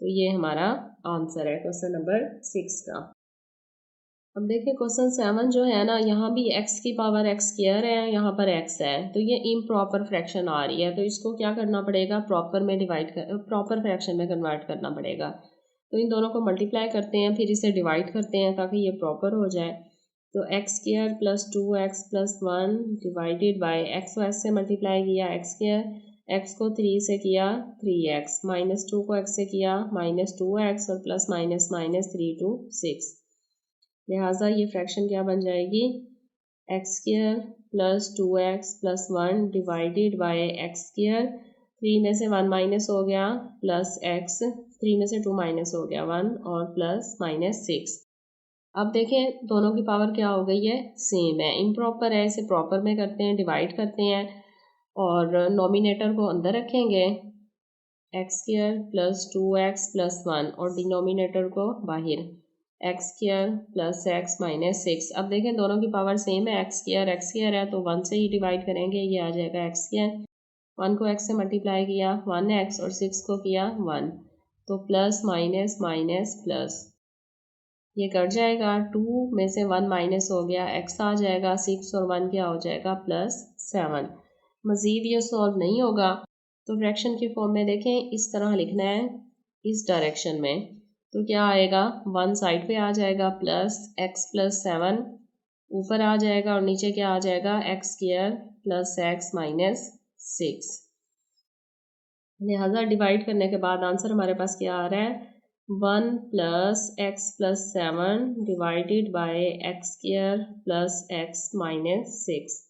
तो ये हमारा आंसर है क्वेश्चन नंबर 6 का। अब देखिए क्वेश्चन 7 जो है ना, यहाँ भी x की पावर x स्क्वायर है, यहाँ पर x है, तो ये इम्प्रॉपर फ्रैक्शन आ रही है, तो इसको क्या करना पड़ेगा प्रॉपर में प्रॉपर फ्रैक्शन में कन्वर्ट करना पड़ेगा। तो इन दोनों को मल्टीप्लाई करते हैं फिर इसे डिवाइड करते हैं ताकि ये प्रॉपर हो जाए। तो x square plus 2x plus 1 divided by x को x से मल्टीप्लाई किया x स्क्वायर, x को 3 से किया 3x, माइनस 2 को x से किया -2x और प्लस माइनस माइनस 3 to 6। लिहाजा ये फ्रैक्शन क्या बन जाएगी x square plus 2x plus 1 divided by x square, 3 में से 1 माइनस हो गया प्लस x, 3 में से 2 माइनस हो गया 1 और प्लस माइनस 6। अब देखें दोनों की पावर क्या हो गई है सेम है, इम्प्रॉपर है, इसे प्रॉपर में करते हैं डिवाइड करते हैं और नॉमिनेटर को अंदर रखेंगे x square plus 2x plus 1 और डिनोमिनेटर को बाहर x square plus x minus 6। अब देखें दोनों की पावर सेम है, एक्स स्क्वायर है तो 1 से ही डिवाइड करेंगे, ये आ जाएगा एक्स स्क्वायर, 1 को x से मल्टीप्लाई किया 1x और 6 को किया 1, तो प्लस माइनस माइनस प्लस, ये कट जाएगा, 2 में से 1 माइनस हो गया x आ जाएगा, 6 और 1 क्या हो जाएगा +7। मज़ीद ये सॉल्व नहीं होगा तो फ्रैक्शन की फॉर्म में देखें इस तरह लिखना है इस डायरेक्शन में, तो क्या आएगा 1 साइड पे आ जाएगा प्लस x प्लस 7 ऊपर आ जाएगा और नीचे क्या आ जाएगा x square plus x minus 6। लिहाजा डिवाइड करने के बाद आंसर हमारे पास क्या आ रहा है 1 plus x plus 7 divided by x square plus x minus 6।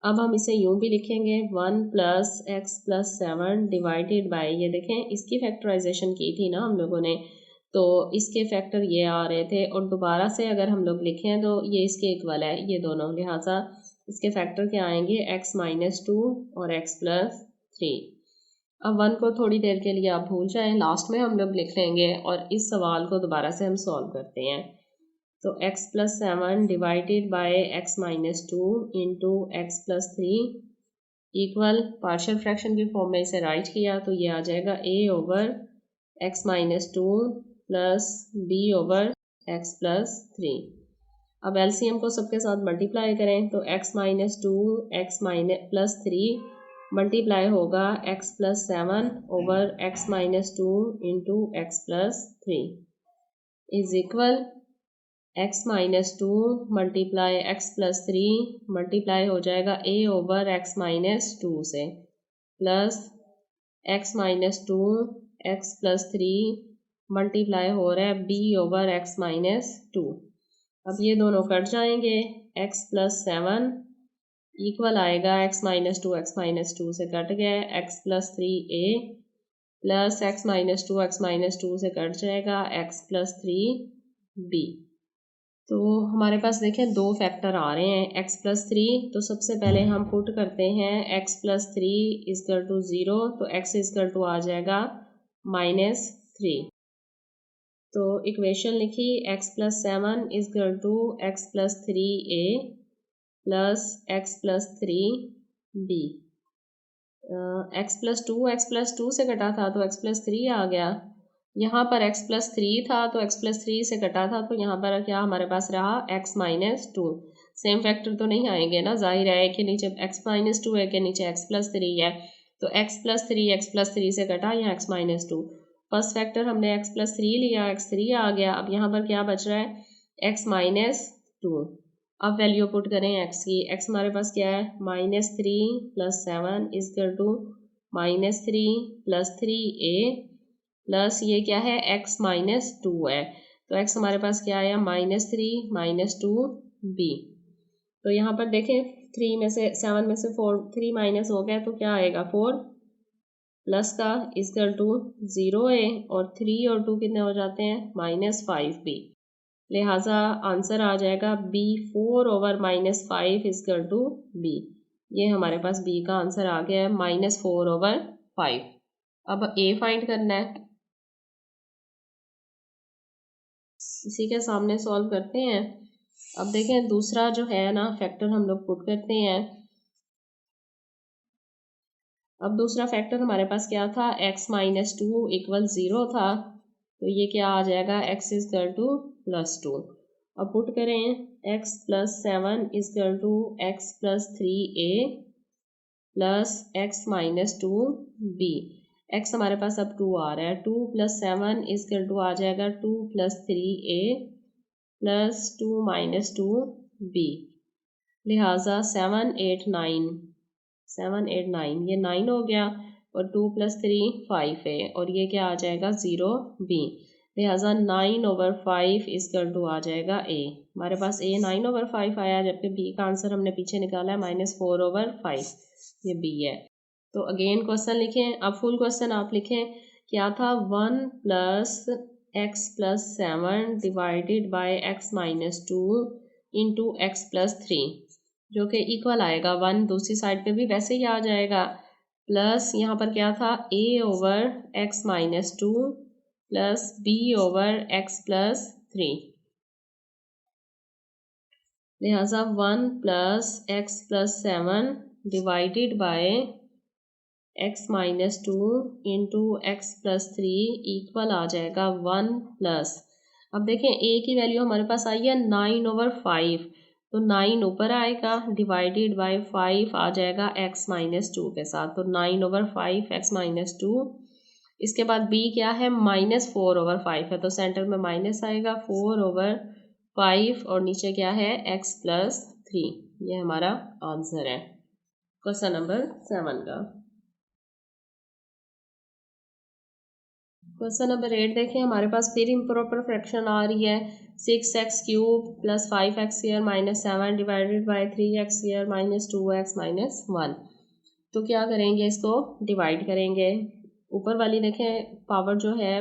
अब हम इसे यूं भी लिखेंगे 1 plus x plus 7 divided bye, ये देखें इसकी फैक्टराइजेशन की थी ना हम लोगों ने, तो इसके फैक्टर ये आ रहे थे और दोबारा से अगर हम लोग लिखें तो ये इसके इक्वल है ये दोनों, लिहाजा इसके फैक्टर क्या आएंगे x माइनस 2 और x प्लस 3। अब 1 को थोड़ी देर के लिए आप भूल जाएं, लास्ट में हम लोग लिख लेंगे और इस सवाल को दोबारा से हम सॉल्व करते हैं। तो x plus 7 divided by x minus 2 into x plus 3 equal partial fraction की फॉर्म में इसे राइट किया तो ये आ जाएगा a over x minus 2 plus b over x plus 3। अब एलसीएम को सबके साथ मल्टीप्लाई करें तो x minus 2 x minus plus 3 multiply होगा x plus 7 over x minus 2 into x plus 3 is equal x minus 2 multiply x plus 3 multiply हो जाएगा a over x minus 2 से plus x minus 2 x plus 3 multiply हो रहा है b over x minus 2। अब ये दोनों कट जाएंगे x प्लस 7 इक्वल आएगा x माइनस 2 से कट गया x plus 3a plus x minus 2 से कट जाएगा x प्लस 3b। तो हमारे पास देखें दो फैक्टर आ रहे हैं x प्लस 3। तो सबसे पहले हम पुट करते हैं x प्लस 3 इजकल टू 0 तो x इजकल टू आ जाएगा -3। तो इक्वेशन लिखी x plus 7 is equal to x plus 3a plus x plus 3b। x प्लस 2 से कटा था तो x प्लस 3 आ गया। यहाँ पर x प्लस 3 था तो x प्लस 3 से कटा था तो यहाँ पर क्या हमारे पास रहा x माइनस 2। सेम फैक्टर तो नहीं आएंगे ना, जाहिर है कि नीचे x माइनस 2 है कि नीचे x प्लस 3 है तो x प्लस 3 से कटा यहाँ x माइनस 2। फर्स्ट फैक्टर हमने x प्लस 3 लिया x3 आ गया। अब यहाँ पर क्या बच रहा है x माइनस 2। अब वैल्यू पुट करें x की। x हमारे पास क्या है -3 plus 7 is equal to -3 plus 3a plus ये क्या है x माइनस 2 है तो x हमारे पास क्या आया -3 -2b। तो यहाँ पर देखें 3 में से 7 में से 4 3 माइनस हो गया तो क्या आएगा 4 प्लस का इजकल टू 0a और 3 और 2 कितने हो जाते हैं -5b। लिहाजा आंसर आ जाएगा b 4 over -5 is equal to b। ये हमारे पास b का आंसर आ गया है -4 ओवर 5। अब a फाइंड करना है, इसी के सामने सॉल्व करते हैं। अब देखें दूसरा जो है ना फैक्टर हम लोग पुट करते हैं। अब दूसरा फैक्टर हमारे पास क्या था x माइनस 2 इक्वल 0 था तो ये क्या आ जाएगा x इजकल टू +2। अब पुट करें x plus 7 is equal to x plus 3a plus x minus 2b। x हमारे पास अब 2 आ रहा है 2 प्लस 7 इजकल टू आ जाएगा 2 plus 3a plus 2 minus 2b। लिहाजा 7 8 9 ये 9 हो गया और 2 प्लस 3 5 है और ये क्या आ जाएगा 0b। लिहाजा 9 ओवर 5 इजकल टू आ जाएगा a। हमारे पास a 9 ओवर 5 आया जबकि b का आंसर हमने पीछे निकाला है -4 ओवर 5, ये b है। तो अगेन क्वेश्चन लिखें। अब फुल क्वेश्चन आप लिखें क्या था 1 plus x plus 7 divided by x minus 2 into x plus 3 जो कि इक्वल आएगा 1 दूसरी साइड पे भी वैसे ही आ जाएगा प्लस यहाँ पर क्या था a over x minus 2 plus b over x plus 3। लिहाजा 1 plus x plus 7 divided by x minus 2 into x plus 3 equal आ जाएगा 1 प्लस। अब देखें a की वैल्यू हमारे पास आई है 9 ओवर 5 तो 9 ऊपर आएगा डिवाइडेड बाय 5 आ जाएगा x माइनस 2 के साथ तो 9 ओवर 5 x माइनस 2। इसके बाद b क्या है -4 ओवर 5 है तो सेंटर में माइनस आएगा 4 ओवर 5 और नीचे क्या है x प्लस 3। ये हमारा आंसर है क्वेश्चन नंबर 7 का। क्वेश्चन नंबर 8 देखें हमारे पास फिर इम्प्रॉपर फ्रैक्शन आ रही है 6x³ plus 5x² minus 7 divided bye 3x² minus 2x minus 1। तो क्या करेंगे इसको डिवाइड करेंगे। ऊपर वाली देखें पावर जो है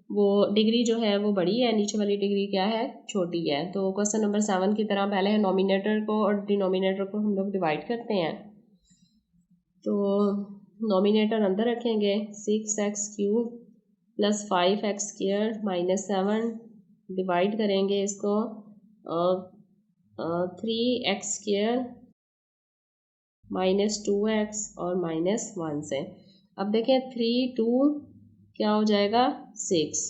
वो डिग्री जो है वो बड़ी है, नीचे वाली डिग्री क्या है छोटी है। तो क्वेश्चन नंबर 7 की तरह पहले नोमिनेटर को और डिनोमिनेटर को हम लोग डिवाइड करते हैं। तो नोमिनेटर अंदर रखेंगे 6x³ plus 5x² minus 7 divide करेंगे इसको 3x² -2x और -1 से। अब देखें 3 2 क्या हो जाएगा 6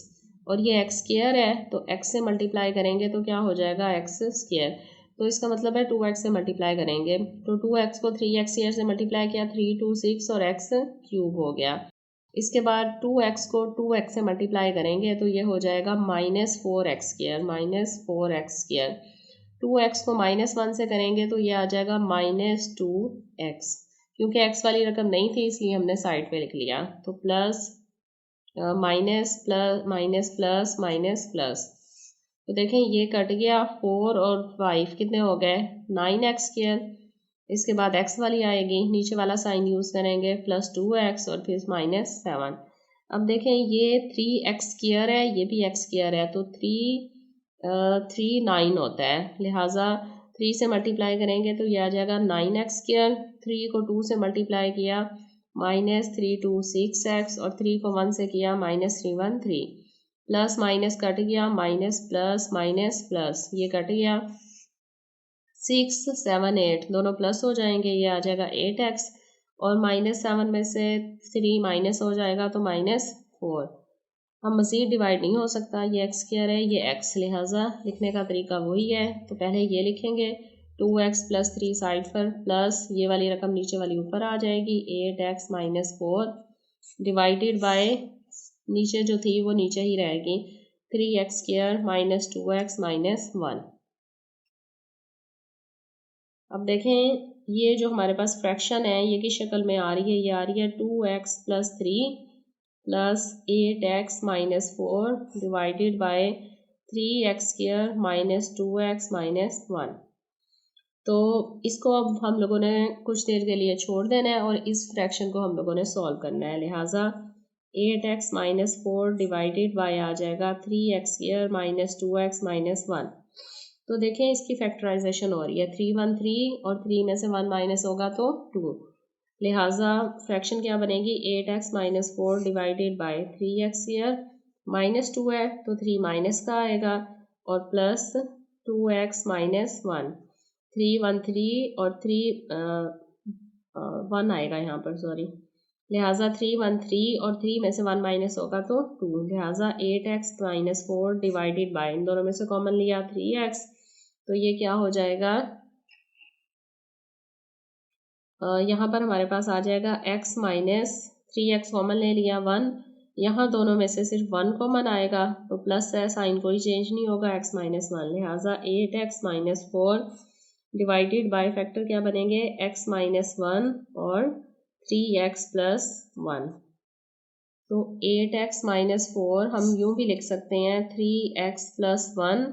और ये x स्क्वायर है तो x से मल्टीप्लाई करेंगे तो क्या हो जाएगा x स्क्वायर। तो इसका मतलब है 2x से मल्टीप्लाई करेंगे तो 2x को 3x स्क्वायर से मल्टीप्लाई किया 3 2 6 और x क्यूब हो गया। इसके बाद 2x को 2x से मल्टीप्लाई करेंगे तो ये हो जाएगा -4x square -4x square. 2x को -1 से करेंगे तो ये आ जाएगा -2x। क्योंकि x वाली रकम नहीं थी इसलिए हमने साइड पे लिख लिया तो plus minus plus minus plus minus plus. तो देखें ये कट गया 4 और 5 कितने हो गए 9x स्क्वायर। इसके बाद x वाली आएगी नीचे वाला साइन यूज़ करेंगे +2x और फिर -7। अब देखें ये 3x स्क्वायर है ये भी x स्क्वायर है तो 3 9 होता है लिहाजा 3 से मल्टीप्लाई करेंगे तो ये आ जाएगा 9x स्क्वायर। 3 को 2 से मल्टीप्लाई किया -3 2 6x और 3 को 1 से किया -3 1 3 प्लस माइनस कट गया माइनस प्लस ये कट गया 6 7 8 दोनों प्लस हो जाएंगे ये आ जाएगा 8x और -7 में से 3 माइनस हो जाएगा तो -4। हम मज़ीद डिवाइड नहीं हो सकता ये x स्क्वायर है ये x लिहाजा लिखने का तरीका वही है तो पहले ये लिखेंगे 2x + 3 साइड पर प्लस ये वाली रकम नीचे वाली ऊपर आ जाएगी 8x - 4 डिवाइडेड बाय नीचे जो थी वो नीचे ही रहेगी 3x² - 2x - 1। अब देखें ये जो हमारे पास फ्रैक्शन है ये किस शक्ल में आ रही है ये आ रही है 2x + 3 + 8x - 4 divided by 3x² - 2x - 1। तो इसको अब हम लोगों ने कुछ देर के लिए छोड़ देना है और इस फ्रैक्शन को हम लोगों ने सॉल्व करना है लिहाजा 8x - 4 डिवाइडेड बाय आ जाएगा 3x² - 2x - 1। तो देखें इसकी फैक्टराइजेशन हो रही है 3 1 3 और 3 में से 1 माइनस होगा तो 2 लिहाजा फ्रैक्शन क्या बनेगी 8x - 4 डिवाइडेड बाय 3x² -2 है तो 3 माइनस का आएगा और प्लस 2x - 1 3 1 3 और 3 1 आएगा यहाँ पर सॉरी लिहाजा 3 1 3 और 3 में से 1 माइनस होगा तो 2 लिहाजा 8x - 4 डिवाइडेड बाय इन दोनों में से कॉमन लिया 3x तो ये क्या हो जाएगा यहाँ पर हमारे पास आ जाएगा x - 3x कॉमन ले लिया 1 यहाँ दोनों में से सिर्फ 1 कॉमन आएगा तो प्लस है साइन कोई चेंज नहीं होगा x - 1 लिहाजा 8x - 4 डिवाइडेड बाय फैक्टर क्या बनेंगे x - 1 और 3x + 1। तो 8x - 4 हम यूं भी लिख सकते हैं 3x + 1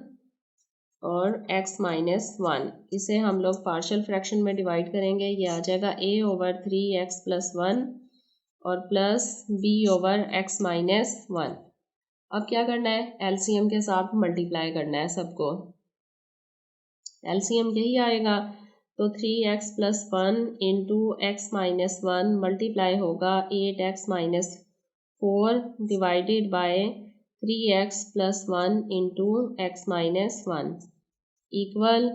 और x - 1 इसे हम लोग पार्शियल फ्रैक्शन में डिवाइड करेंगे ये आ जाएगा a/3x + 1 और प्लस b/x - 1। अब क्या करना है एलसीएम के साथ मल्टीप्लाई करना है सबको एलसीएम यही आएगा तो 3x + 1 इंटू x - 1 मल्टीप्लाई होगा 8x - 4 divided by 3x + 1 into x - 1 equal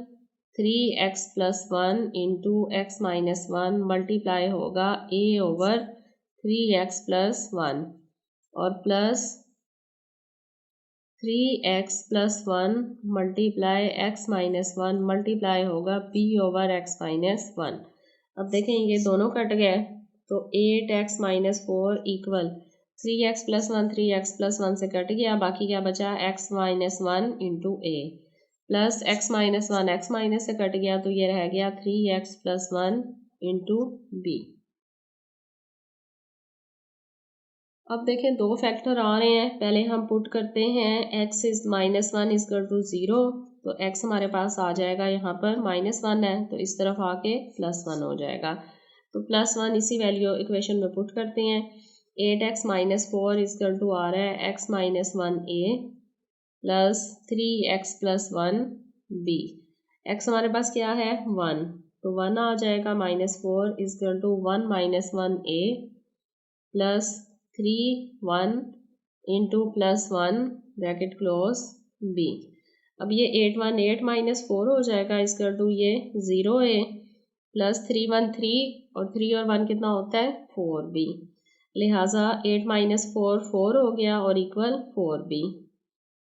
3x + 1 into x - 1 multiply होगा a/3x + 1 और plus 3x + 1 multiply x - 1 multiply होगा b/x - 1। अब देखें ये दोनों कट गए तो 8x - 4 इक्वल 3x + 1 3x + 1 से कट गया बाकी क्या बचा x - 1 into a plus x - 1 x - से कट गया तो ये रह गया 3x + 1 इंटू b। अब देखें दो फैक्टर आ रहे हैं पहले हम पुट करते हैं x - 1 = 0 तो x हमारे पास आ जाएगा यहाँ पर -1 है तो इस तरफ आके +1 हो जाएगा तो +1 इसी वैल्यू इक्वेशन में पुट करते हैं 8x - 4 = आ रहा है x - 1a plus 3x + 1b x हमारे पास क्या है 1 तो 1 आ जाएगा -4 = 1 - 1a plus 3 1 into +1 bracket close b। अब ये 8 1 8 - 4 हो जाएगा इसका 2 ये 0 है प्लस 3 1 3 और 3 और 1 कितना होता है 4b। लिहाजा 8 माइनस 4 4 हो गया और इक्वल 4b।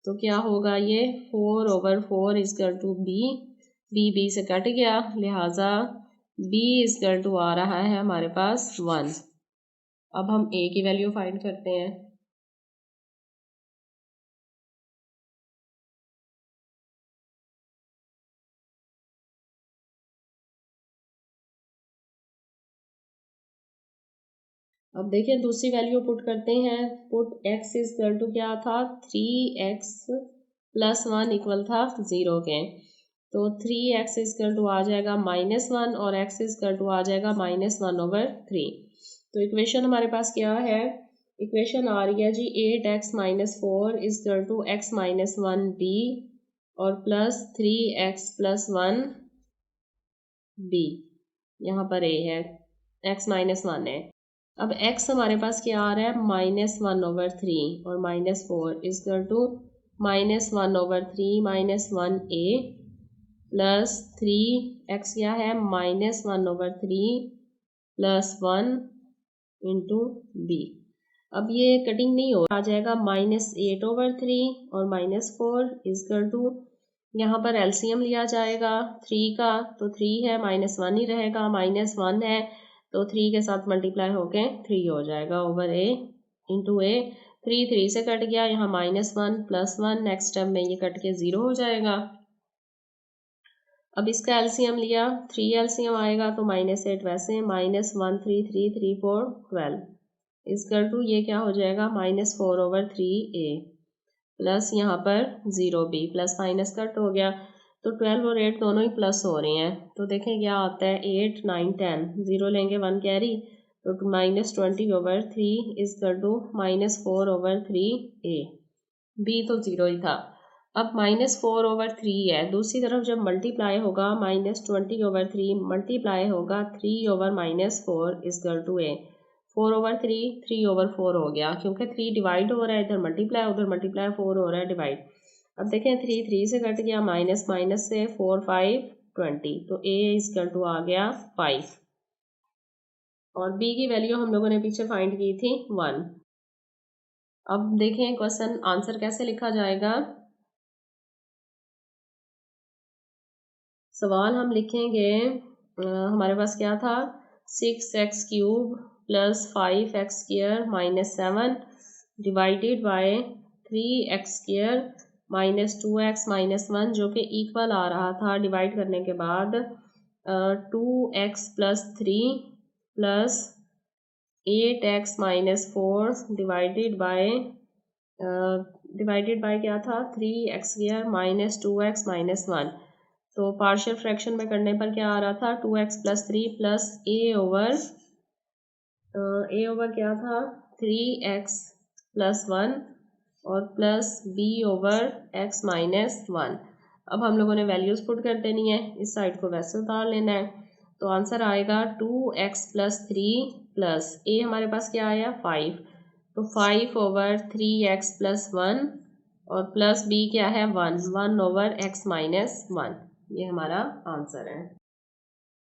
तो क्या होगा ये 4/4 इजकल टू बी से कट गया, लिहाजा b इजकल टू आ रहा है हमारे पास 1। अब हम a की वैल्यू फाइंड करते हैं। अब देखिए दूसरी वैल्यू पुट करते हैं। पुट x इजकल टू क्या था 3x + 1 इक्वल था 0 के। तो 3x इजकल टू आ जाएगा -1 और x इजकल टू आ जाएगा -1/3। तो इक्वेशन हमारे पास क्या है, इक्वेशन आ रही है जी 8x - 4 equal to x - 1b और प्लस 3x + 1b। यहाँ पर a है, x - 1 है। अब x हमारे पास क्या आ रहा है -1/3 और -4 equal to -1/3 -1a plus 3x क्या है -1/3 + 1 इंटू b। अब ये कटिंग नहीं हो, आ जाएगा -8/3 और -4 इजकल टू, यहाँ पर एलसीएम लिया जाएगा 3 का, तो 3 है -1 ही रहेगा, -1 है तो 3 के साथ मल्टीप्लाई होके 3 हो जाएगा ओवर a इंटू a। 3 से कट गया, यहाँ -1 + 1 नेक्स्ट टर्म में ये कट के 0 हो जाएगा। अब इसका एलसीएम लिया, 3 एलसीएम आएगा तो -8 वैसे, -1 3 3 3 4 12 इजकल टू ये क्या हो जाएगा -4/3a प्लस यहाँ पर 0b प्लस माइनस कट हो गया, तो 12 और 8 दोनों ही प्लस हो रहे हैं। तो देखें क्या आता है 8 9 10 0 लेंगे 1 कैरी, तो -20/3 इजकल टू -4/3a। b तो 0 ही था। अब -4/3 है, दूसरी तरफ जब मल्टीप्लाई होगा -20/3 मल्टीप्लाई होगा 3/-4 इजकल टू a। 4/3 3/4 हो गया, क्योंकि 3 डिवाइड हो रहा है, इधर मल्टीप्लाई उधर मल्टीप्लाई, 4 हो रहा है डिवाइड। अब देखें 3 से कट गया, माइनस माइनस से 4 5 20, तो a इजकल टू आ गया 5 और b की वैल्यू हम लोगों ने पीछे फाइंड की थी 1। अब देखें क्वेश्चन आंसर कैसे लिखा जाएगा। सवाल हम लिखेंगे, हमारे पास क्या था 6x³ + 5x² - 7 divided bye 3x² - 2x - 1 जो कि इक्वल आ रहा था डिवाइड करने के बाद 2x + 3 + 8x - 4 डिवाइडेड बाय क्या था 3x² - 2x - 1। तो पार्शियल फ्रैक्शन में करने पर क्या आ रहा था 2x + 3 प्लस a ओवर क्या था 3x + 1 और प्लस b/x - 1। अब हम लोगों ने वैल्यूज पुट कर देनी है, इस साइड को वैसे उतार लेना है। तो आंसर आएगा 2x + 3 प्लस a हमारे पास क्या आया 5, तो 5/3x + 1 और प्लस b क्या है 1/x - 1। ये हमारा आंसर है।